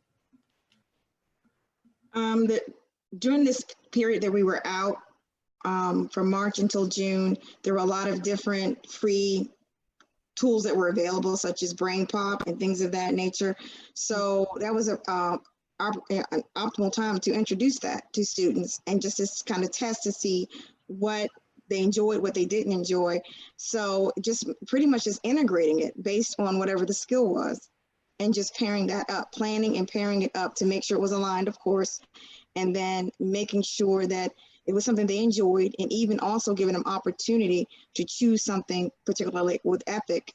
During this period that we were out, from March until June, there were a lot of different free tools that were available, such as BrainPop and things of that nature. So that was an optimal time to introduce that to students and just to kind of test to see what they enjoyed, what they didn't enjoy. So just pretty much just integrating it based on whatever the skill was and just pairing that up, planning and pairing it up to make sure it was aligned, of course, and then making sure that it was something they enjoyed, and even also giving them opportunity to choose something, particularly with EPIC,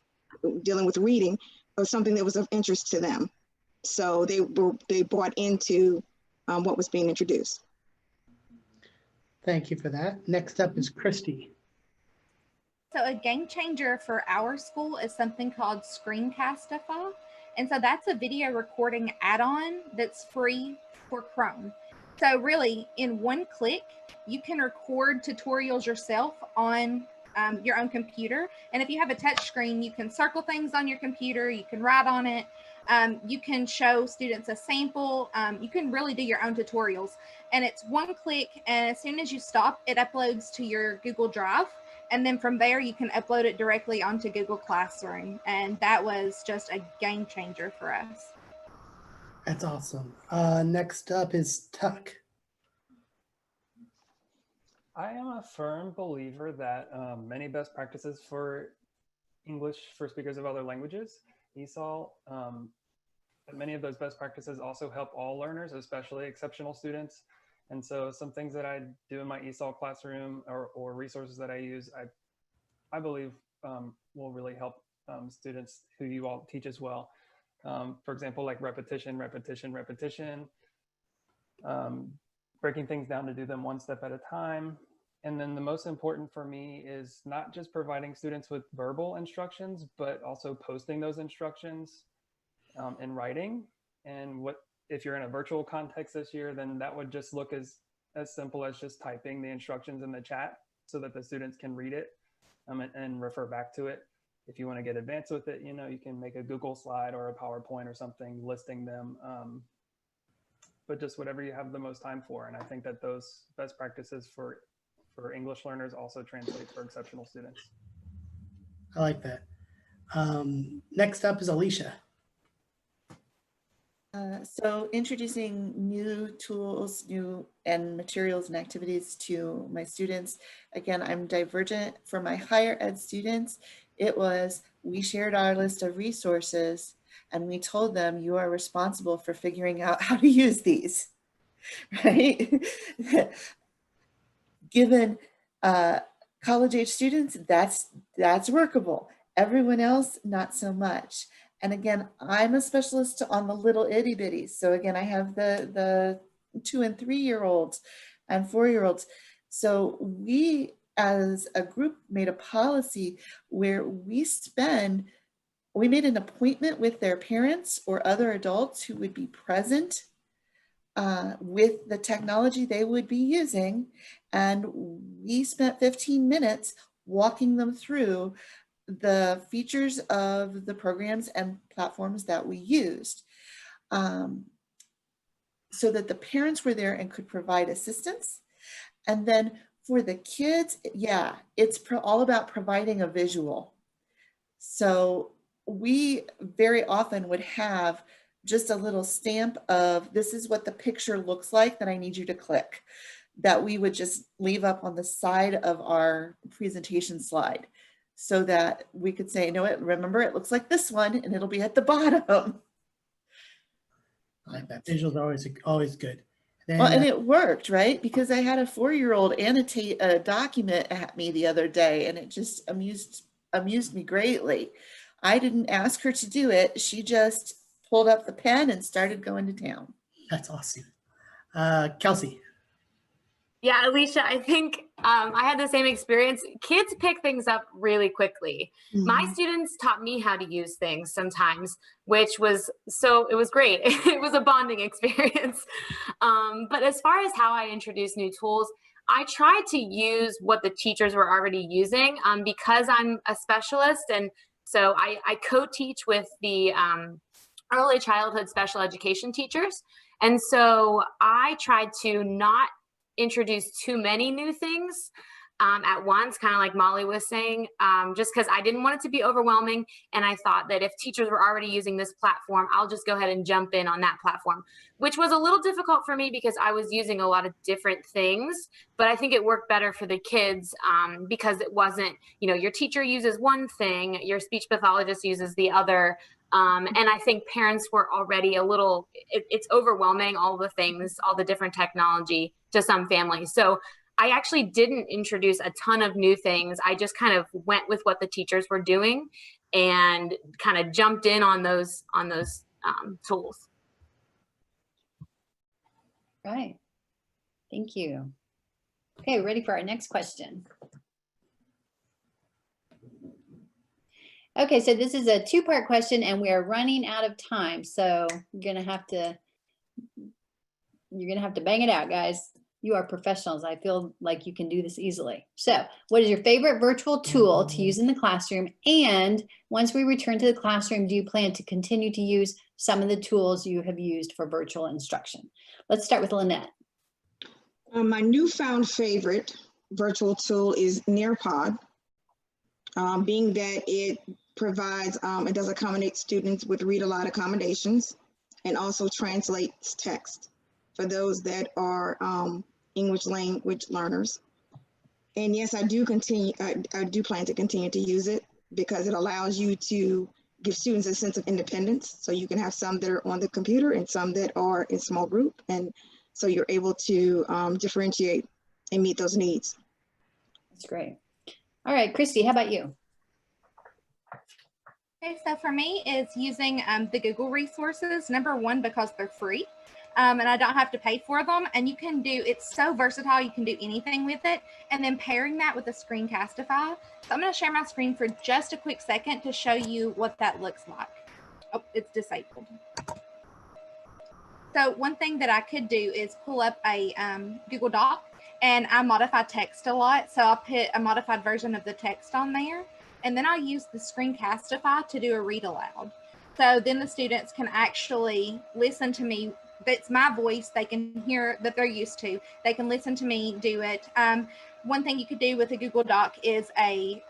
dealing with reading, or something that was of interest to them. So they bought into what was being introduced. Thank you for that. Next up is Christy. So a game changer for our school is something called Screencastify. And so that's a video recording add-on that's free for Chrome. So really, in one click, you can record tutorials yourself on your own computer. And if you have a touch screen, you can circle things on your computer, you can write on it, you can show students a sample, you can really do your own tutorials. And it's one click, and as soon as you stop, it uploads to your Google Drive. And then from there, you can upload it directly onto Google Classroom. And that was just a game changer for us. That's awesome. Next up is Tuck. I am a firm believer that many best practices for English for speakers of other languages, ESOL, many of those best practices also help all learners, especially exceptional students. And so some things that I do in my ESOL classroom or resources that I use, I believe will really help students who you all teach as well. For example, like repetition, breaking things down to do them one step at a time. And then the most important for me is not just providing students with verbal instructions, but also posting those instructions in writing. And what if you're in a virtual context this year, then that would just look as simple as just typing the instructions in the chat so that the students can read it and refer back to it. If you want to get advanced with it, you can make a Google slide or a PowerPoint or something listing them, but just whatever you have the most time for. And I think that those best practices for English learners also translate for exceptional students. I like that. Next up is Alicia. So introducing new tools, new and materials and activities to my students. Again, I'm divergent for my higher ed students. It was, we shared our list of resources and we told them you are responsible for figuring out how to use these, right? Given college age students, that's workable. Everyone else, not so much. And again, I'm a specialist on the little itty bitties. So again, I have the 2 and 3 year olds and 4 year olds. So we as a group made a policy where we made an appointment with their parents or other adults who would be present with the technology they would be using. And we spent 15 minutes walking them through the features of the programs and platforms that we used, so that the parents were there and could provide assistance. And then for the kids, yeah, it's all about providing a visual. So we very often would have just a little stamp of, this is what the picture looks like that I need you to click, that we would just leave up on the side of our presentation slide, so that we could say, no, remember, it looks like this one, and it'll be at the bottom. I like that. Visuals are always good. Then, Well, and it worked, right? Because I had a 4-year-old annotate a document at me the other day, and it just amused me greatly. I didn't ask her to do it. She just pulled up the pen and started going to town. that's awesome. Kelsey. Yeah, Alicia, I think I had the same experience. Kids pick things up really quickly. My students taught me how to use things sometimes, which was, it was great. It was a bonding experience. But as far as how I introduce new tools, I try to use what the teachers were already using because I'm a specialist. And so I co-teach with the early childhood special education teachers. And so I tried to not introduce too many new things at once, kind of like Molly was saying, just because I didn't want it to be overwhelming. And I thought that if teachers were already using this platform, I'll just go ahead and jump in on that platform, which was a little difficult for me because I was using a lot of different things. But I think it worked better for the kids because it wasn't, your teacher uses one thing, your speech pathologist uses the other. And I think parents were already it's overwhelming, all the things, all the different technology to some families. So I actually didn't introduce a ton of new things. I just kind of went with what the teachers were doing and kind of jumped in on those tools. Right. Thank you. Okay, ready for our next question. Okay, so this is a 2-part question and we are running out of time. So you're gonna have to bang it out, guys. You are professionals. I feel like you can do this easily. So what is your favorite virtual tool to use in the classroom? And once we return to the classroom, do you plan to continue to use some of the tools you have used for virtual instruction? Let's start with Lynette. My newfound favorite virtual tool is Nearpod, being that it provides, it does accommodate students with read-aloud accommodations and also translates text for those that are English language learners. And yes, I do plan to continue to use it because it allows you to give students a sense of independence. So you can have some that are on the computer and some that are in small group. And so you're able to differentiate and meet those needs. That's great. All right, Christy, how about you? Okay, so for me, it's using the Google resources, number one, because they're free. And I don't have to pay for them. And it's so versatile, you can do anything with it. And then pairing that with a Screencastify. So I'm gonna share my screen for just a quick second to show you what that looks like. Oh, it's disabled. So one thing that I could do is pull up a Google Doc, and I modify text a lot. So I'll put a modified version of the text on there. And then I'll use the Screencastify to do a read aloud. So then the students can actually listen to me. That's my voice. They can hear that they're used to. They can listen to me do it. One thing you could do with a Google Doc is a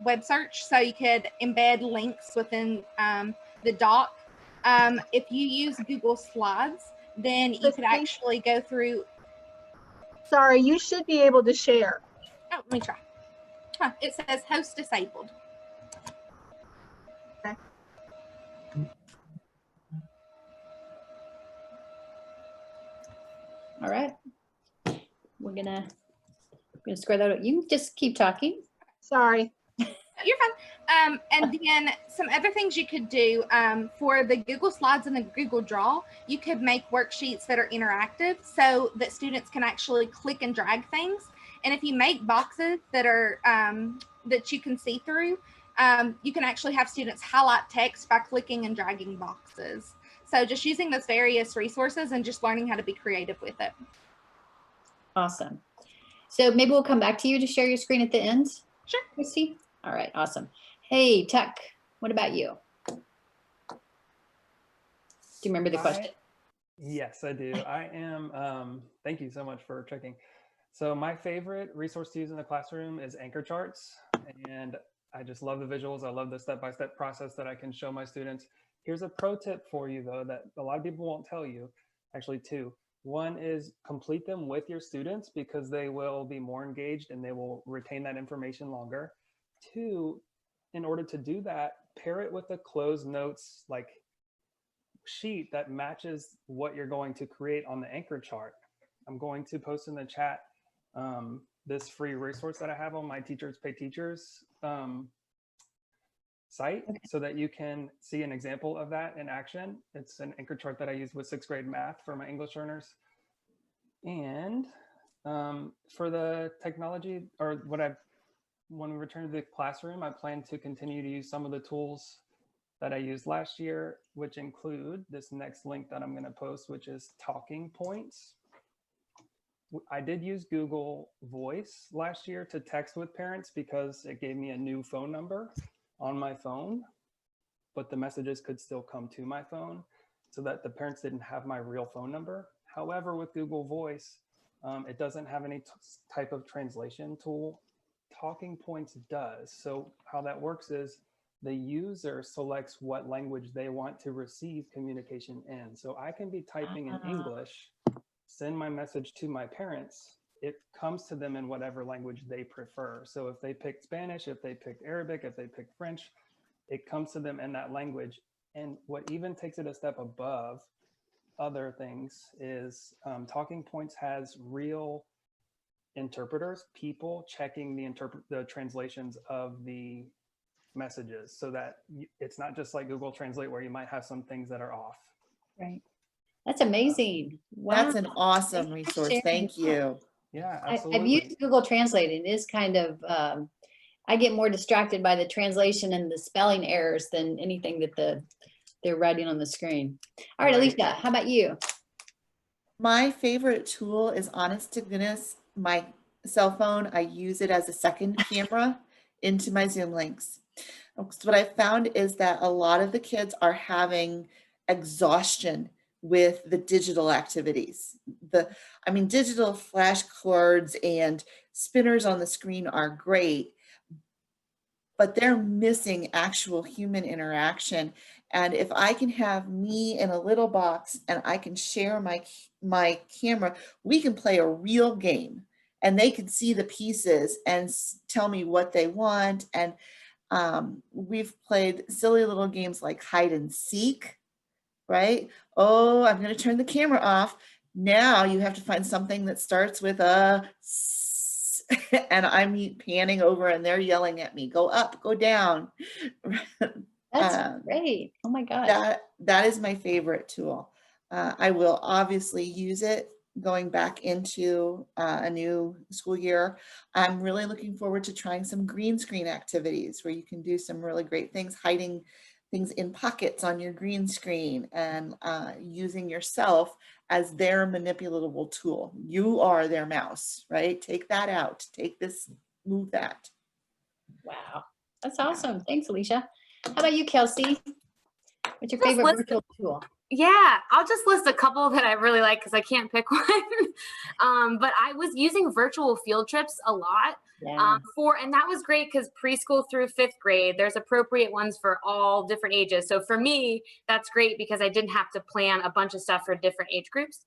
web search. So you could embed links within the doc If you use Google Slides, then you could Christy? actually go through. Sorry, you should be able to share. Oh, let me try. Huh, it says host disabled. All right. We're gonna square that up. You can just keep talking. Sorry. You're fine. And then some other things you could do for the Google Slides and the Google Draw, you could make worksheets that are interactive so that students can actually click and drag things. And if you make boxes that are that you can see through, you can actually have students highlight text by clicking and dragging boxes. So just using those various resources and just learning how to be creative with it. Awesome. So maybe we'll come back to you to share your screen at the end. Sure. Christy? All right, awesome. Hey, Tuck, what about you? Do you remember the question? Yes, I do. I am, thank you so much for checking. So my favorite resource to use in the classroom is Anchor Charts. And I just love the visuals. I love the step-by-step process that I can show my students. Here's a pro tip for you though, that a lot of people won't tell you, actually two. One is complete them with your students because they will be more engaged and they will retain that information longer. Two, in order to do that, pair it with a closed notes like sheet that matches what you're going to create on the Anchor chart. I'm going to post in the chat this free resource that I have on my Teachers Pay Teachers site, so that you can see an example of that in action. It's an Anchor chart that I use with 6th grade math for my English learners. And for the technology, or when we return to the classroom, I plan to continue to use some of the tools that I used last year, which include this next link that I'm going to post, which is Talking Points. I did use Google Voice last year to text with parents because it gave me a new phone number on my phone, but the messages could still come to my phone so that the parents didn't have my real phone number. However, with Google Voice, it doesn't have any type of translation tool. Talking Points does. So how that works is the user selects what language they want to receive communication in. So I can be typing in English, send my message to my parents. It comes to them in whatever language they prefer. So if they pick Spanish, if they pick Arabic, if they pick French, it comes to them in that language. And what even takes it a step above other things is Talking Points has real interpreters, people checking the translations of the messages, so that it's not just like Google Translate where you might have some things that are off. Right. That's amazing. Wow. That's an awesome resource. Thank you. Yeah, absolutely. I've used Google Translate, and it is kind of, I get more distracted by the translation and the spelling errors than anything that they're writing on the screen. All right, Alicia, how about you? My favorite tool is, honest to goodness, my cell phone. I use it as a second camera into my Zoom links. So what I found is that a lot of the kids are having exhaustion with the digital activities. Digital flashcards and spinners on the screen are great, but they're missing actual human interaction. And if I can have me in a little box and I can share my camera, we can play a real game and they can see the pieces and tell me what they want. And we've played silly little games like hide and seek, right? Oh, I'm going to turn the camera off. Now you have to find something that starts with a and I'm panning over and they're yelling at me, go up, go down. That's great. Oh my gosh. That is my favorite tool. I will obviously use it going back into a new school year. I'm really looking forward to trying some green screen activities where you can do some really great things, hiding things in pockets on your green screen and using yourself as their manipulatable tool. You are their mouse, right? Take that out, take this, move that. Wow, that's awesome. Thanks, Alicia. How about you, Kelsey? What's your favorite virtual tool? Yeah, I'll just list a couple that I really like because I can't pick one. But I was using virtual field trips a lot Yeah. and that was great because preschool through 5th grade, there's appropriate ones for all different ages. So for me, that's great because I didn't have to plan a bunch of stuff for different age groups.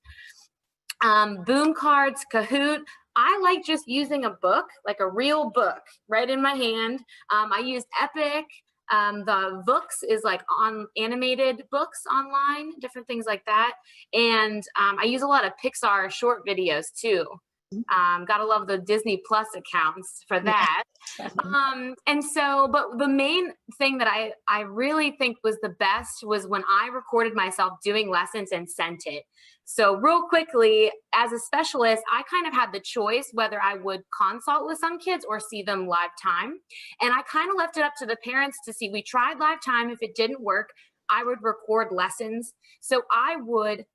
Boom cards, Kahoot. I like just using a book, like a real book, right in my hand. I used Epic. The books is like on animated books online, different things like that. And I use a lot of Pixar short videos too. Gotta love the Disney Plus accounts for that. And so, but the main thing that I really think was the best was when I recorded myself doing lessons and sent it. So real quickly, as a specialist, I kind of had the choice whether I would consult with some kids or see them live time. And I kind of left it up to the parents to see. We tried live time. If it didn't work, I would record lessons. So I would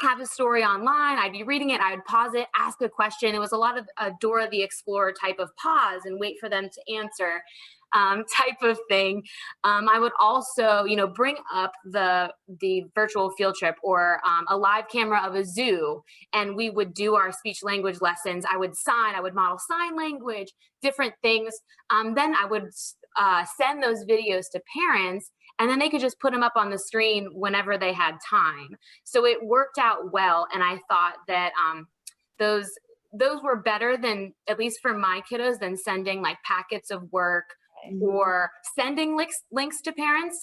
have a story online, I'd be reading it, I would pause it, ask a question. It was a lot of Dora the Explorer type of pause and wait for them to answer type of thing. I would also, bring up the virtual field trip or a live camera of a zoo, and we would do our speech language lessons. I would model sign language, different things. Then I would send those videos to parents, and then they could just put them up on the screen whenever they had time. So it worked out well. And I thought that those were better than, at least for my kiddos, than sending like packets of work or sending links to parents.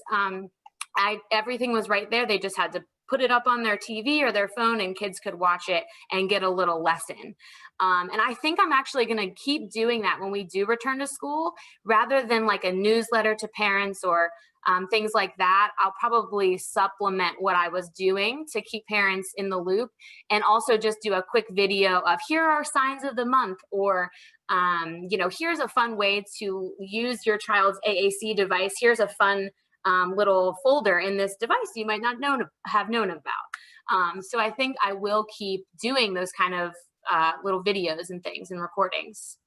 Everything was right there. They just had to put it up on their TV or their phone and kids could watch it and get a little lesson. And I think I'm actually going to keep doing that when we do return to school, rather than like a newsletter to parents or things like that. I'll probably supplement what I was doing to keep parents in the loop, and also just do a quick video of here are signs of the month, or here's a fun way to use your child's AAC device. Here's a fun little folder in this device you might not have known about. So I think I will keep doing those kind of little videos and things and recordings.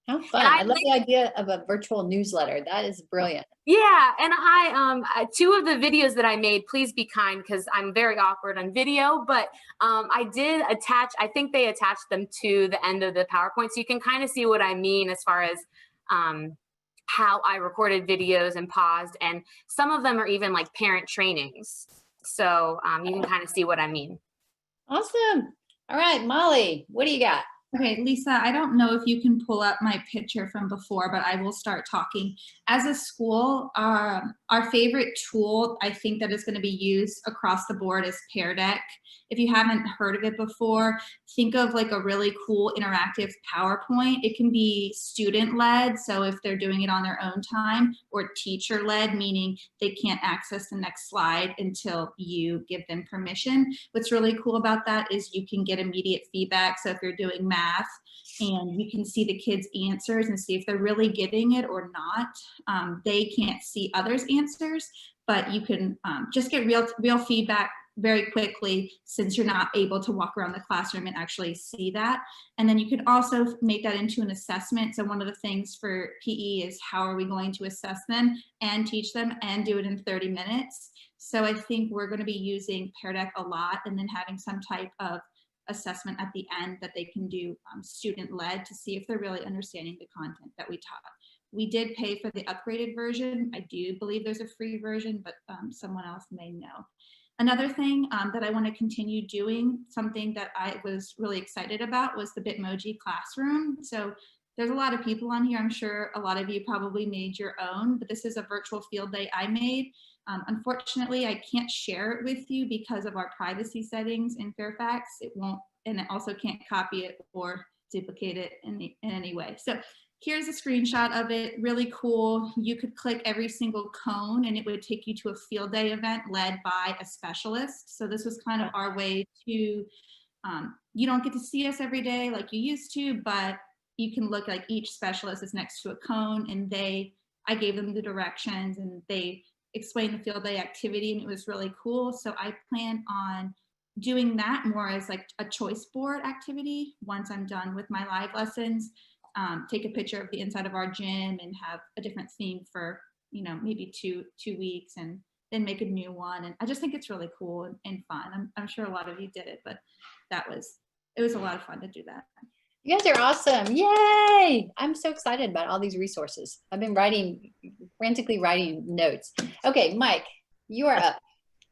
How fun. I love the idea of a virtual newsletter. That is brilliant. Yeah. And I 2 of the videos that I made, please be kind because I'm very awkward on video, but I did attach, I think they attached them to the end of the PowerPoint. So you can kind of see what I mean as far as how I recorded videos and paused. And some of them are even like parent trainings. So you can kind of see what I mean. Awesome. All right, Molly, what do you got? Okay, Lisa, I don't know if you can pull up my picture from before, but I will start talking. As a school, our favorite tool, I think, that is going to be used across the board is Pear Deck. If you haven't heard of it before, think of like a really cool interactive PowerPoint. It can be student-led, so if they're doing it on their own time, or teacher-led, meaning they can't access the next slide until you give them permission. What's really cool about that is you can get immediate feedback. So if you're doing math, and you can see the kids' answers and see if they're really getting it or not. They can't see others' answers, but you can just get real feedback very quickly, since you're not able to walk around the classroom and actually see that. And then you can also make that into an assessment. So one of the things for PE is how are we going to assess them and teach them and do it in 30 minutes. So I think we're going to be using Pear Deck a lot, and then having some type of assessment at the end that they can do student-led to see if they're really understanding the content that we taught. We did pay for the upgraded version. I do believe there's a free version, but someone else may know. Another thing that I want to continue doing, something that I was really excited about, was the Bitmoji Classroom. So there's a lot of people on here. I'm sure a lot of you probably made your own, but this is a virtual field day I made. Unfortunately, I can't share it with you because of our privacy settings in Fairfax. It won't, and it also can't copy it or duplicate it in any way. So here's a screenshot of it, really cool. You could click every single cone and it would take you to a field day event led by a specialist. So this was kind of our way to, you don't get to see us every day like you used to, but you can look like each specialist is next to a cone, and I gave them the directions and they explained the field day activity, and it was really cool. So I plan on doing that more as like a choice board activity once I'm done with my live lessons. Take a picture of the inside of our gym and have a different theme for, maybe two weeks, and then make a new one. And I just think it's really cool and fun. I'm sure a lot of you did it, but it was a lot of fun to do that. You guys are awesome. Yay. I'm so excited about all these resources. I've been frantically writing notes. Okay, Mike, you are up.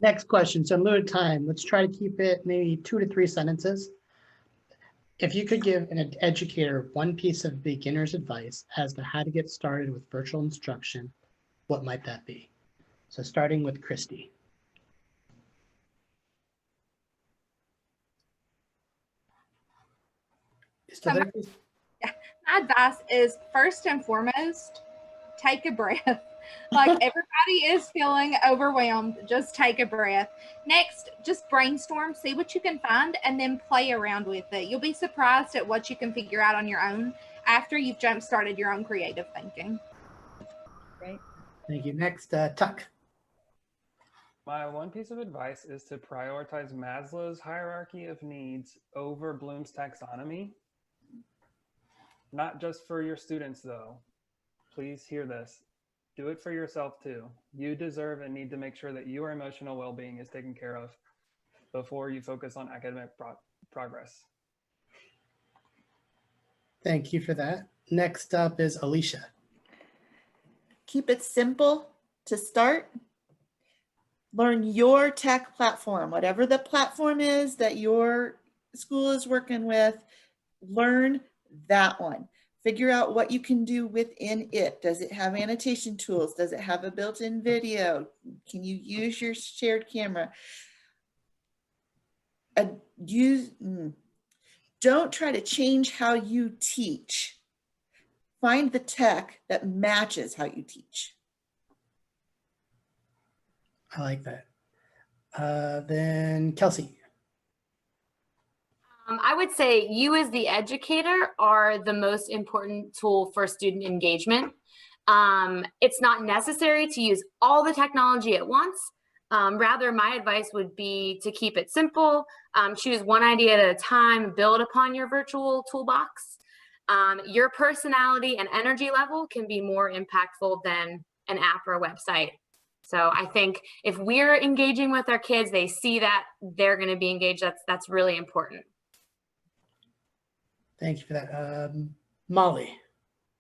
Next question. So in lieu of time, let's try to keep it maybe 2 to 3 sentences. If you could give an educator one piece of beginner's advice as to how to get started with virtual instruction, what might that be? So starting with Christy. So my advice is, first and foremost, take a breath. Like, everybody is feeling overwhelmed. Just take a breath. Next, just brainstorm, see what you can find, and then play around with it. You'll be surprised at what you can figure out on your own after you've jump-started your own creative thinking. Great. Thank you. Next, Tuck. My one piece of advice is to prioritize Maslow's hierarchy of needs over Bloom's taxonomy. Not just for your students, though. Please hear this. Do it for yourself, too. You deserve and need to make sure that your emotional well-being is taken care of before you focus on academic progress. Thank you for that. Next up is Alicia. Keep it simple to start. Learn your tech platform, whatever the platform is that your school is working with, learn that one. Figure out what you can do within it. Does it have annotation tools? Does it have a built-in video? Can you use your shared camera? Don't try to change how you teach. Find the tech that matches how you teach. I like that. Then Kelsey. I would say you as the educator are the most important tool for student engagement. It's not necessary to use all the technology at once. Rather, my advice would be to keep it simple, choose one idea at a time, build upon your virtual toolbox. Your personality and energy level can be more impactful than an app or a website. So I think if we're engaging with our kids, they see that they're going to be engaged. That's really important. Thank you for that. Molly.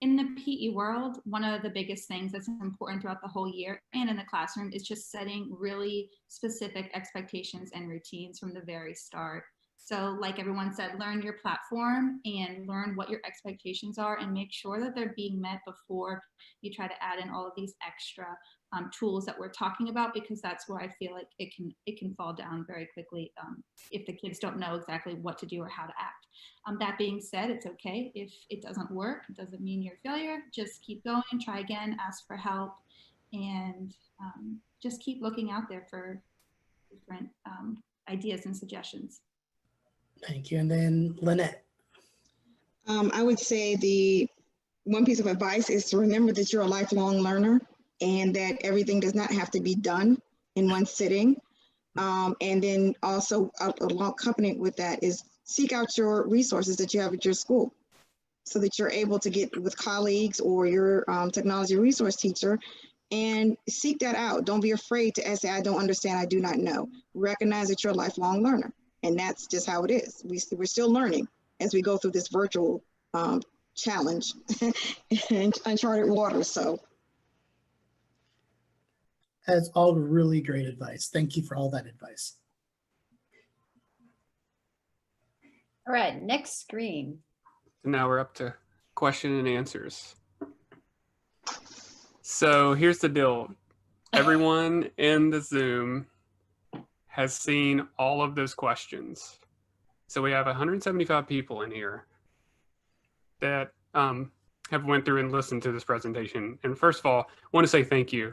In the PE world, one of the biggest things that's important throughout the whole year and in the classroom is just setting really specific expectations and routines from the very start. So like everyone said, learn your platform and learn what your expectations are and make sure that they're being met before you try to add in all of these extra tools that we're talking about, because that's where I feel like it can fall down very quickly if the kids don't know exactly what to do or how to act. That being said, it's okay if it doesn't work. It doesn't mean you're a failure. Just keep going, try again, ask for help, and just keep looking out there for different ideas and suggestions. Thank you. And then Lynette. I would say the one piece of advice is to remember that you're a lifelong learner and that everything does not have to be done in one sitting. And then also accompanied with that is seek out your resources that you have at your school so that you're able to get with colleagues or your technology resource teacher and seek that out. Don't be afraid to say, I don't understand, I do not know. Recognize that you're a lifelong learner. And that's just how it is. We're still learning as we go through this virtual challenge in uncharted waters. So. That's all really great advice. Thank you for all that advice. All right, next screen. So now we're up to question and answers. So here's the deal. Everyone in the Zoom has seen all of those questions. So we have 175 people in here that have went through and listened to this presentation. And first of all, I want to say thank you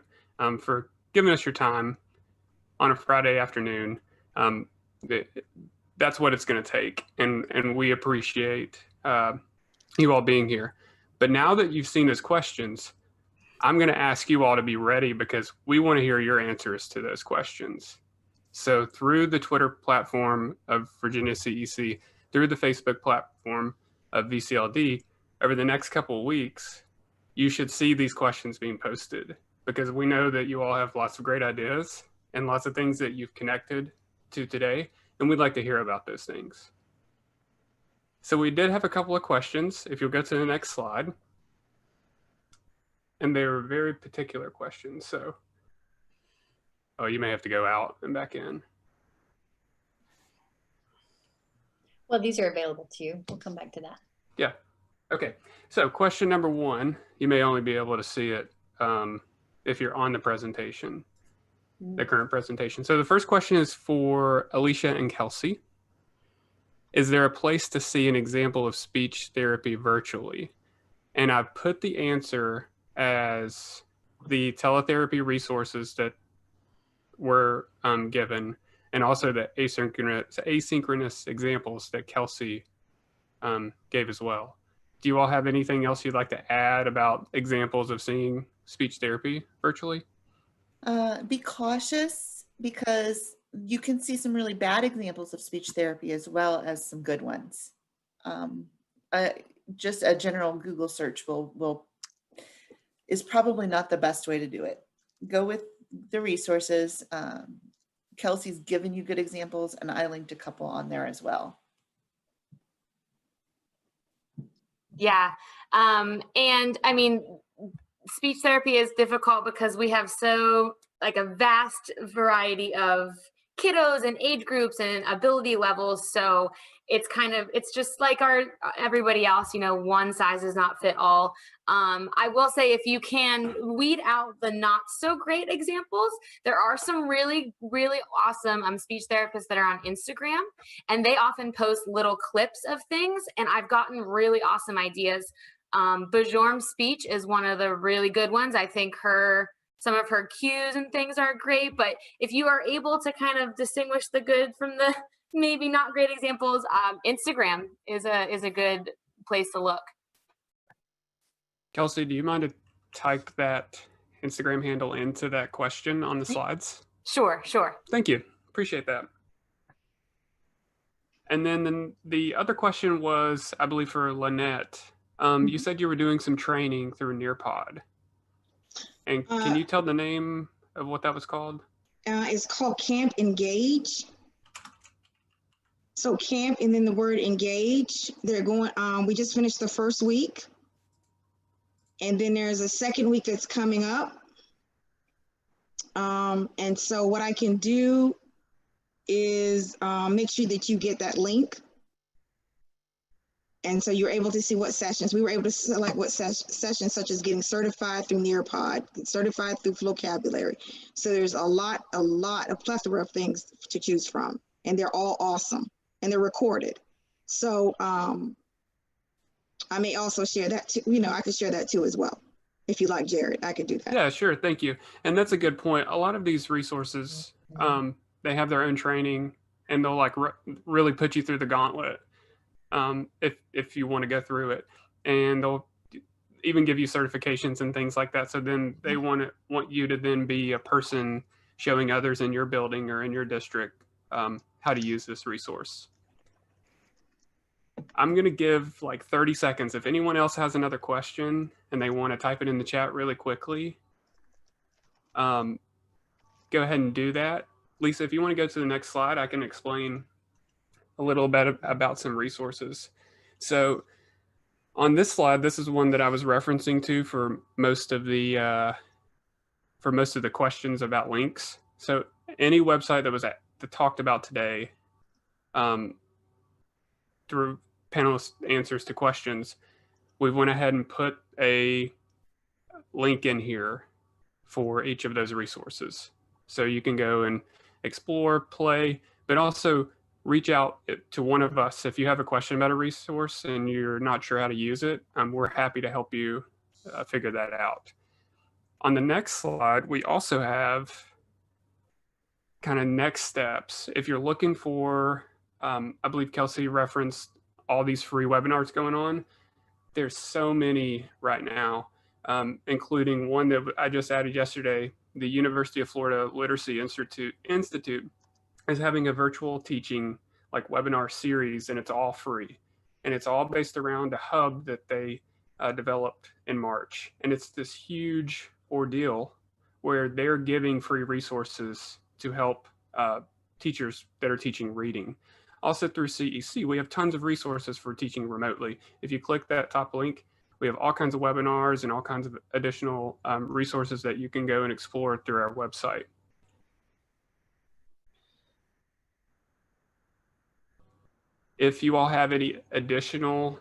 for giving us your time on a Friday afternoon. That's what it's going to take. And we appreciate you all being here. But now that you've seen those questions, I'm going to ask you all to be ready because we want to hear your answers to those questions. So through the Twitter platform of Virginia CEC, through the Facebook platform of VCLD, over the next couple of weeks, you should see these questions being posted. because we know that you all have lots of great ideas and lots of things that you've connected to today, and we'd like to hear about those things. So we did have a couple of questions, if you'll go to the next slide. And they were very particular questions, so. Oh, you may have to go out and back in. Well, these are available to you. We'll come back to that. Yeah. Okay. So question number one, you may only be able to see it if you're on the presentation, the current presentation. So the first question is for Alicia and Kelsey. Is there a place to see an example of speech therapy virtually? And I've put the answer as the teletherapy resources that were given, and also the asynchronous examples that Kelsey gave as well. Do you all have anything else you'd like to add about examples of seeing speech therapy virtually? Be cautious, because you can see some really bad examples of speech therapy as well as some good ones. Just a general Google search is probably not the best way to do it. Go with the resources. Kelsey's given you good examples, and I linked a couple on there as well. Yeah. And I mean, speech therapy is difficult because we have a vast variety of kiddos and age groups and ability levels. So it's just like everybody else, one size does not fit all. I will say, if you can weed out the not so great examples, there are some really, really awesome speech therapists that are on Instagram, and they often post little clips of things, and I've gotten really awesome ideas. Bajorm's speech is one of the really good ones. I think some of her cues and things are great, but if you are able to kind of distinguish the good from the maybe not great examples, Instagram is a good place to look. Kelsey, do you mind to type that Instagram handle into that question on the slides? Sure. Thank you. Appreciate that. And then the other question was, I believe, for Lynette. You said you were doing some training through Nearpod. And can you tell the name of what that was called? It's called Camp Engage. So camp and then the word engage. They're going, we just finished the first week. And then there's a second week that's coming up. And so what I can do is make sure that you get that link. And so you're able to see what sessions. We were able to select what sessions, such as getting certified through Nearpod, certified through Vocabulary. So there's a plethora of things to choose from, and they're all awesome, and they're recorded. So I may also share that too. I could share that too as well. If you like, Jared, I could do that. Yeah, sure. Thank you. And that's a good point. A lot of these resources, they have their own training, and they'll really put you through the gauntlet. If you want to go through it, and they'll even give you certifications and things like that. So then they want you to then be a person showing others in your building or in your district how to use this resource. I'm going to give 30 seconds. If anyone else has another question and they want to type it in the chat really quickly, go ahead and do that. Lisa, if you want to go to the next slide, I can explain a little bit about some resources. So on this slide, this is one that I was referencing to for most of the questions about links. So any website that talked about today through panelist answers to questions, we went ahead and put a link in here for each of those resources. So you can go and explore, play, but also reach out to one of us. If you have a question about a resource and you're not sure how to use it, we're happy to help you figure that out. On the next slide, we also have kind of next steps. If you're looking for, I believe Kelsey referenced all these free webinars going on. There's so many right now, including one that I just added yesterday. The University of Florida Literacy Institute is having a virtual teaching webinar series, and it's all free. And it's all based around a hub that they developed in March. And it's this huge ordeal where they're giving free resources to help teachers that are teaching reading. Also through CEC, we have tons of resources for teaching remotely. If you click that top link, we have all kinds of webinars and all kinds of additional resources that you can go and explore through our website. If you all have any additional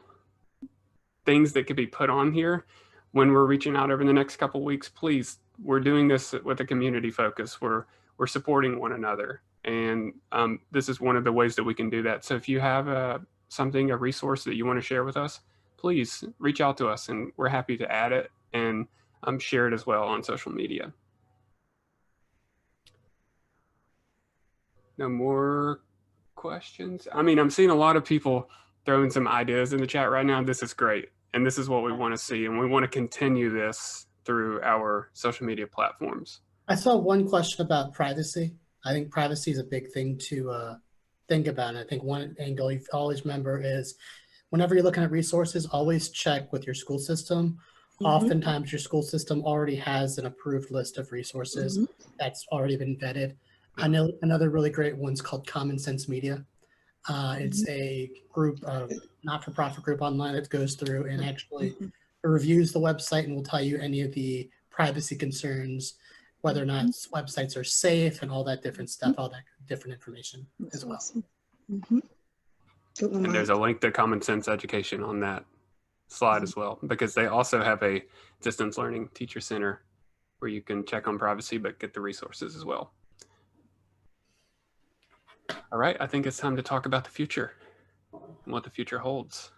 things that could be put on here when we're reaching out over the next couple of weeks, please, we're doing this with a community focus. We're supporting one another. And this is one of the ways that we can do that. So if you have a resource that you want to share with us, please reach out to us and we're happy to add it and share it as well on social media. No more questions? I mean, I'm seeing a lot of people throwing some ideas in the chat right now. This is great. And this is what we want to see. And we want to continue this through our social media platforms. I saw one question about privacy. I think privacy is a big thing to think about. And I think one angle you always remember is whenever you're looking at resources, always check with your school system. Oftentimes your school system already has an approved list of resources that's already been vetted. I know another really great one's called Common Sense Media. It's a group of not-for-profit group online that goes through and actually reviews the website and will tell you any of the privacy concerns, whether or not websites are safe and all that different stuff, all that different information as well. And there's a link to Common Sense Education on that slide as well, because they also have a distance learning teacher center where you can check on privacy, but get the resources as well. All right, I think it's time to talk about the future and what the future holds.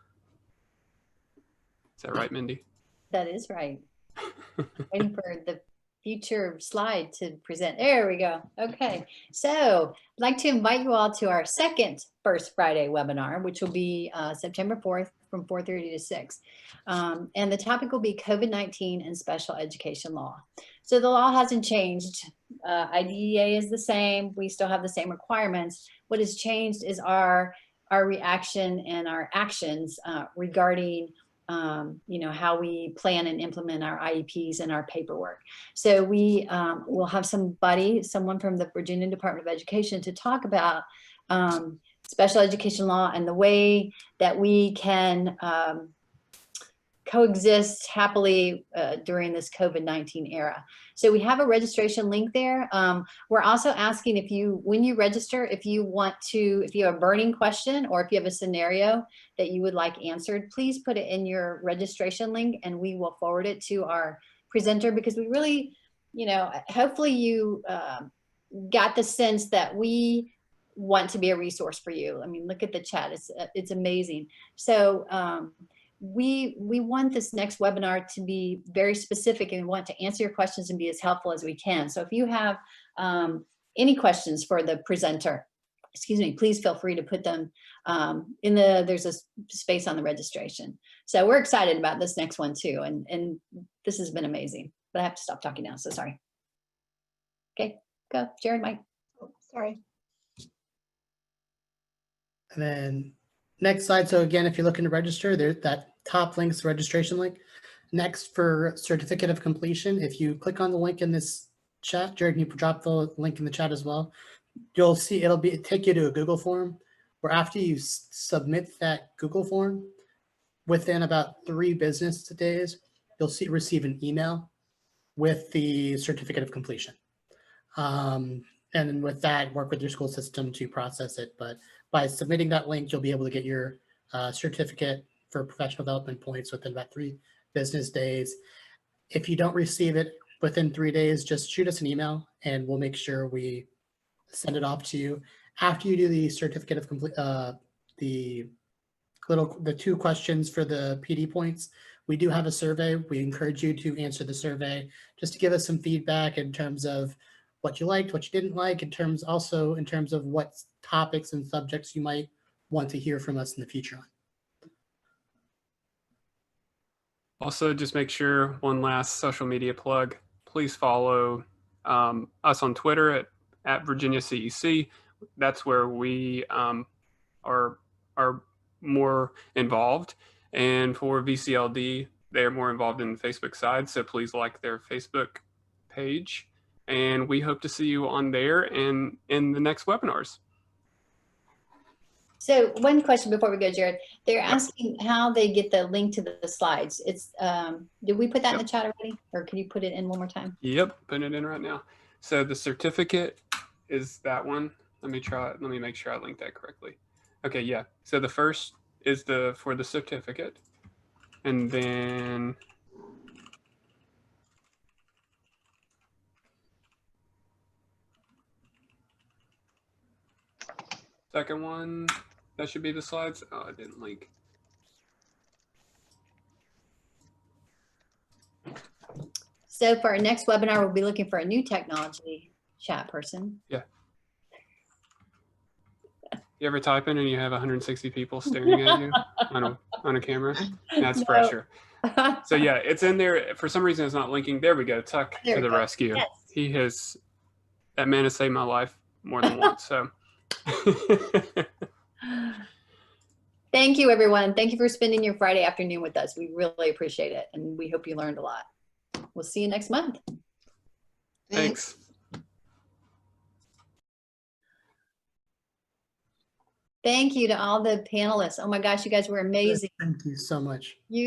Is that right, Mindy? That is right. Waiting for the future slide to present. There we go. Okay, so I'd like to invite you all to our second First Friday webinar, which will be September 4th from 4:30 to 6. And the topic will be COVID-19 and special education law. So the law hasn't changed. IDEA is the same. We still have the same requirements. What has changed is our reaction and our actions regarding how we plan and implement our IEPs and our paperwork. So we will have someone from the Virginia Department of Education to talk about special education law and the way that we can coexist happily during this COVID-19 era. So we have a registration link there. We're also asking when you register, if you have a burning question or if you have a scenario that you would like answered, please put it in your registration link and we will forward it to our presenter, because we really, hopefully you got the sense that we want to be a resource for you. I mean, look at the chat, it's amazing. So we want this next webinar to be very specific and we want to answer your questions and be as helpful as we can. So if you have any questions for the presenter, please feel free to put them there's a space on the registration. So we're excited about this next one too. And this has been amazing, but I have to stop talking now, so sorry. Okay, go, Jared, Mike. Oh, sorry. And then next slide. So again, if you're looking to register, there's that top link's the registration link. Next, for certificate of completion, if you click on the link in this chat, Jared, can you drop the link in the chat as well? You'll see it'll take you to a Google form, where after you submit that Google form, within about 3 business days, you'll receive an email with the certificate of completion. And with that, work with your school system to process it. But by submitting that link, you'll be able to get your certificate for professional development points within about 3 business days. If you don't receive it within 3 days, just shoot us an email and we'll make sure we send it off to you. After you do the certificate of complete, the 2 questions for the PD points, we do have a survey. We encourage you to answer the survey just to give us some feedback in terms of what you liked, what you didn't like, in terms of what topics and subjects you might want to hear from us in the future. Also, just make sure, one last social media plug, please follow us on Twitter at Virginia CEC. That's where we are more involved. And for VCLD, they're more involved in the Facebook side. So please like their Facebook page. And we hope to see you on there and in the next webinars. So one question before we go, Jared, they're asking how they get the link to the slides. It's, did we put that in the chat already? Or can you put it in one more time? Yep, putting it in right now. So the certificate is that one. Let me try it. Let me make sure I link that correctly. Okay, yeah. So the first is for the certificate. And then second one, that should be the slides. Oh, I didn't link. So for our next webinar, we'll be looking for a new technology chat person. Yeah. You ever type in and you have 160 people staring at you on a camera? That's No. pressure. So yeah, it's in there. For some reason, it's not linking. There we go. Tuck There to we the go. rescue. Yes. That man has saved my life more than once. So Thank you, everyone. Thank you for spending your Friday afternoon with us. We really appreciate it. And we hope you learned a lot. We'll see you next month. thanks. Thank you to all the panelists. Oh my gosh, you guys were amazing. Thank you so much. You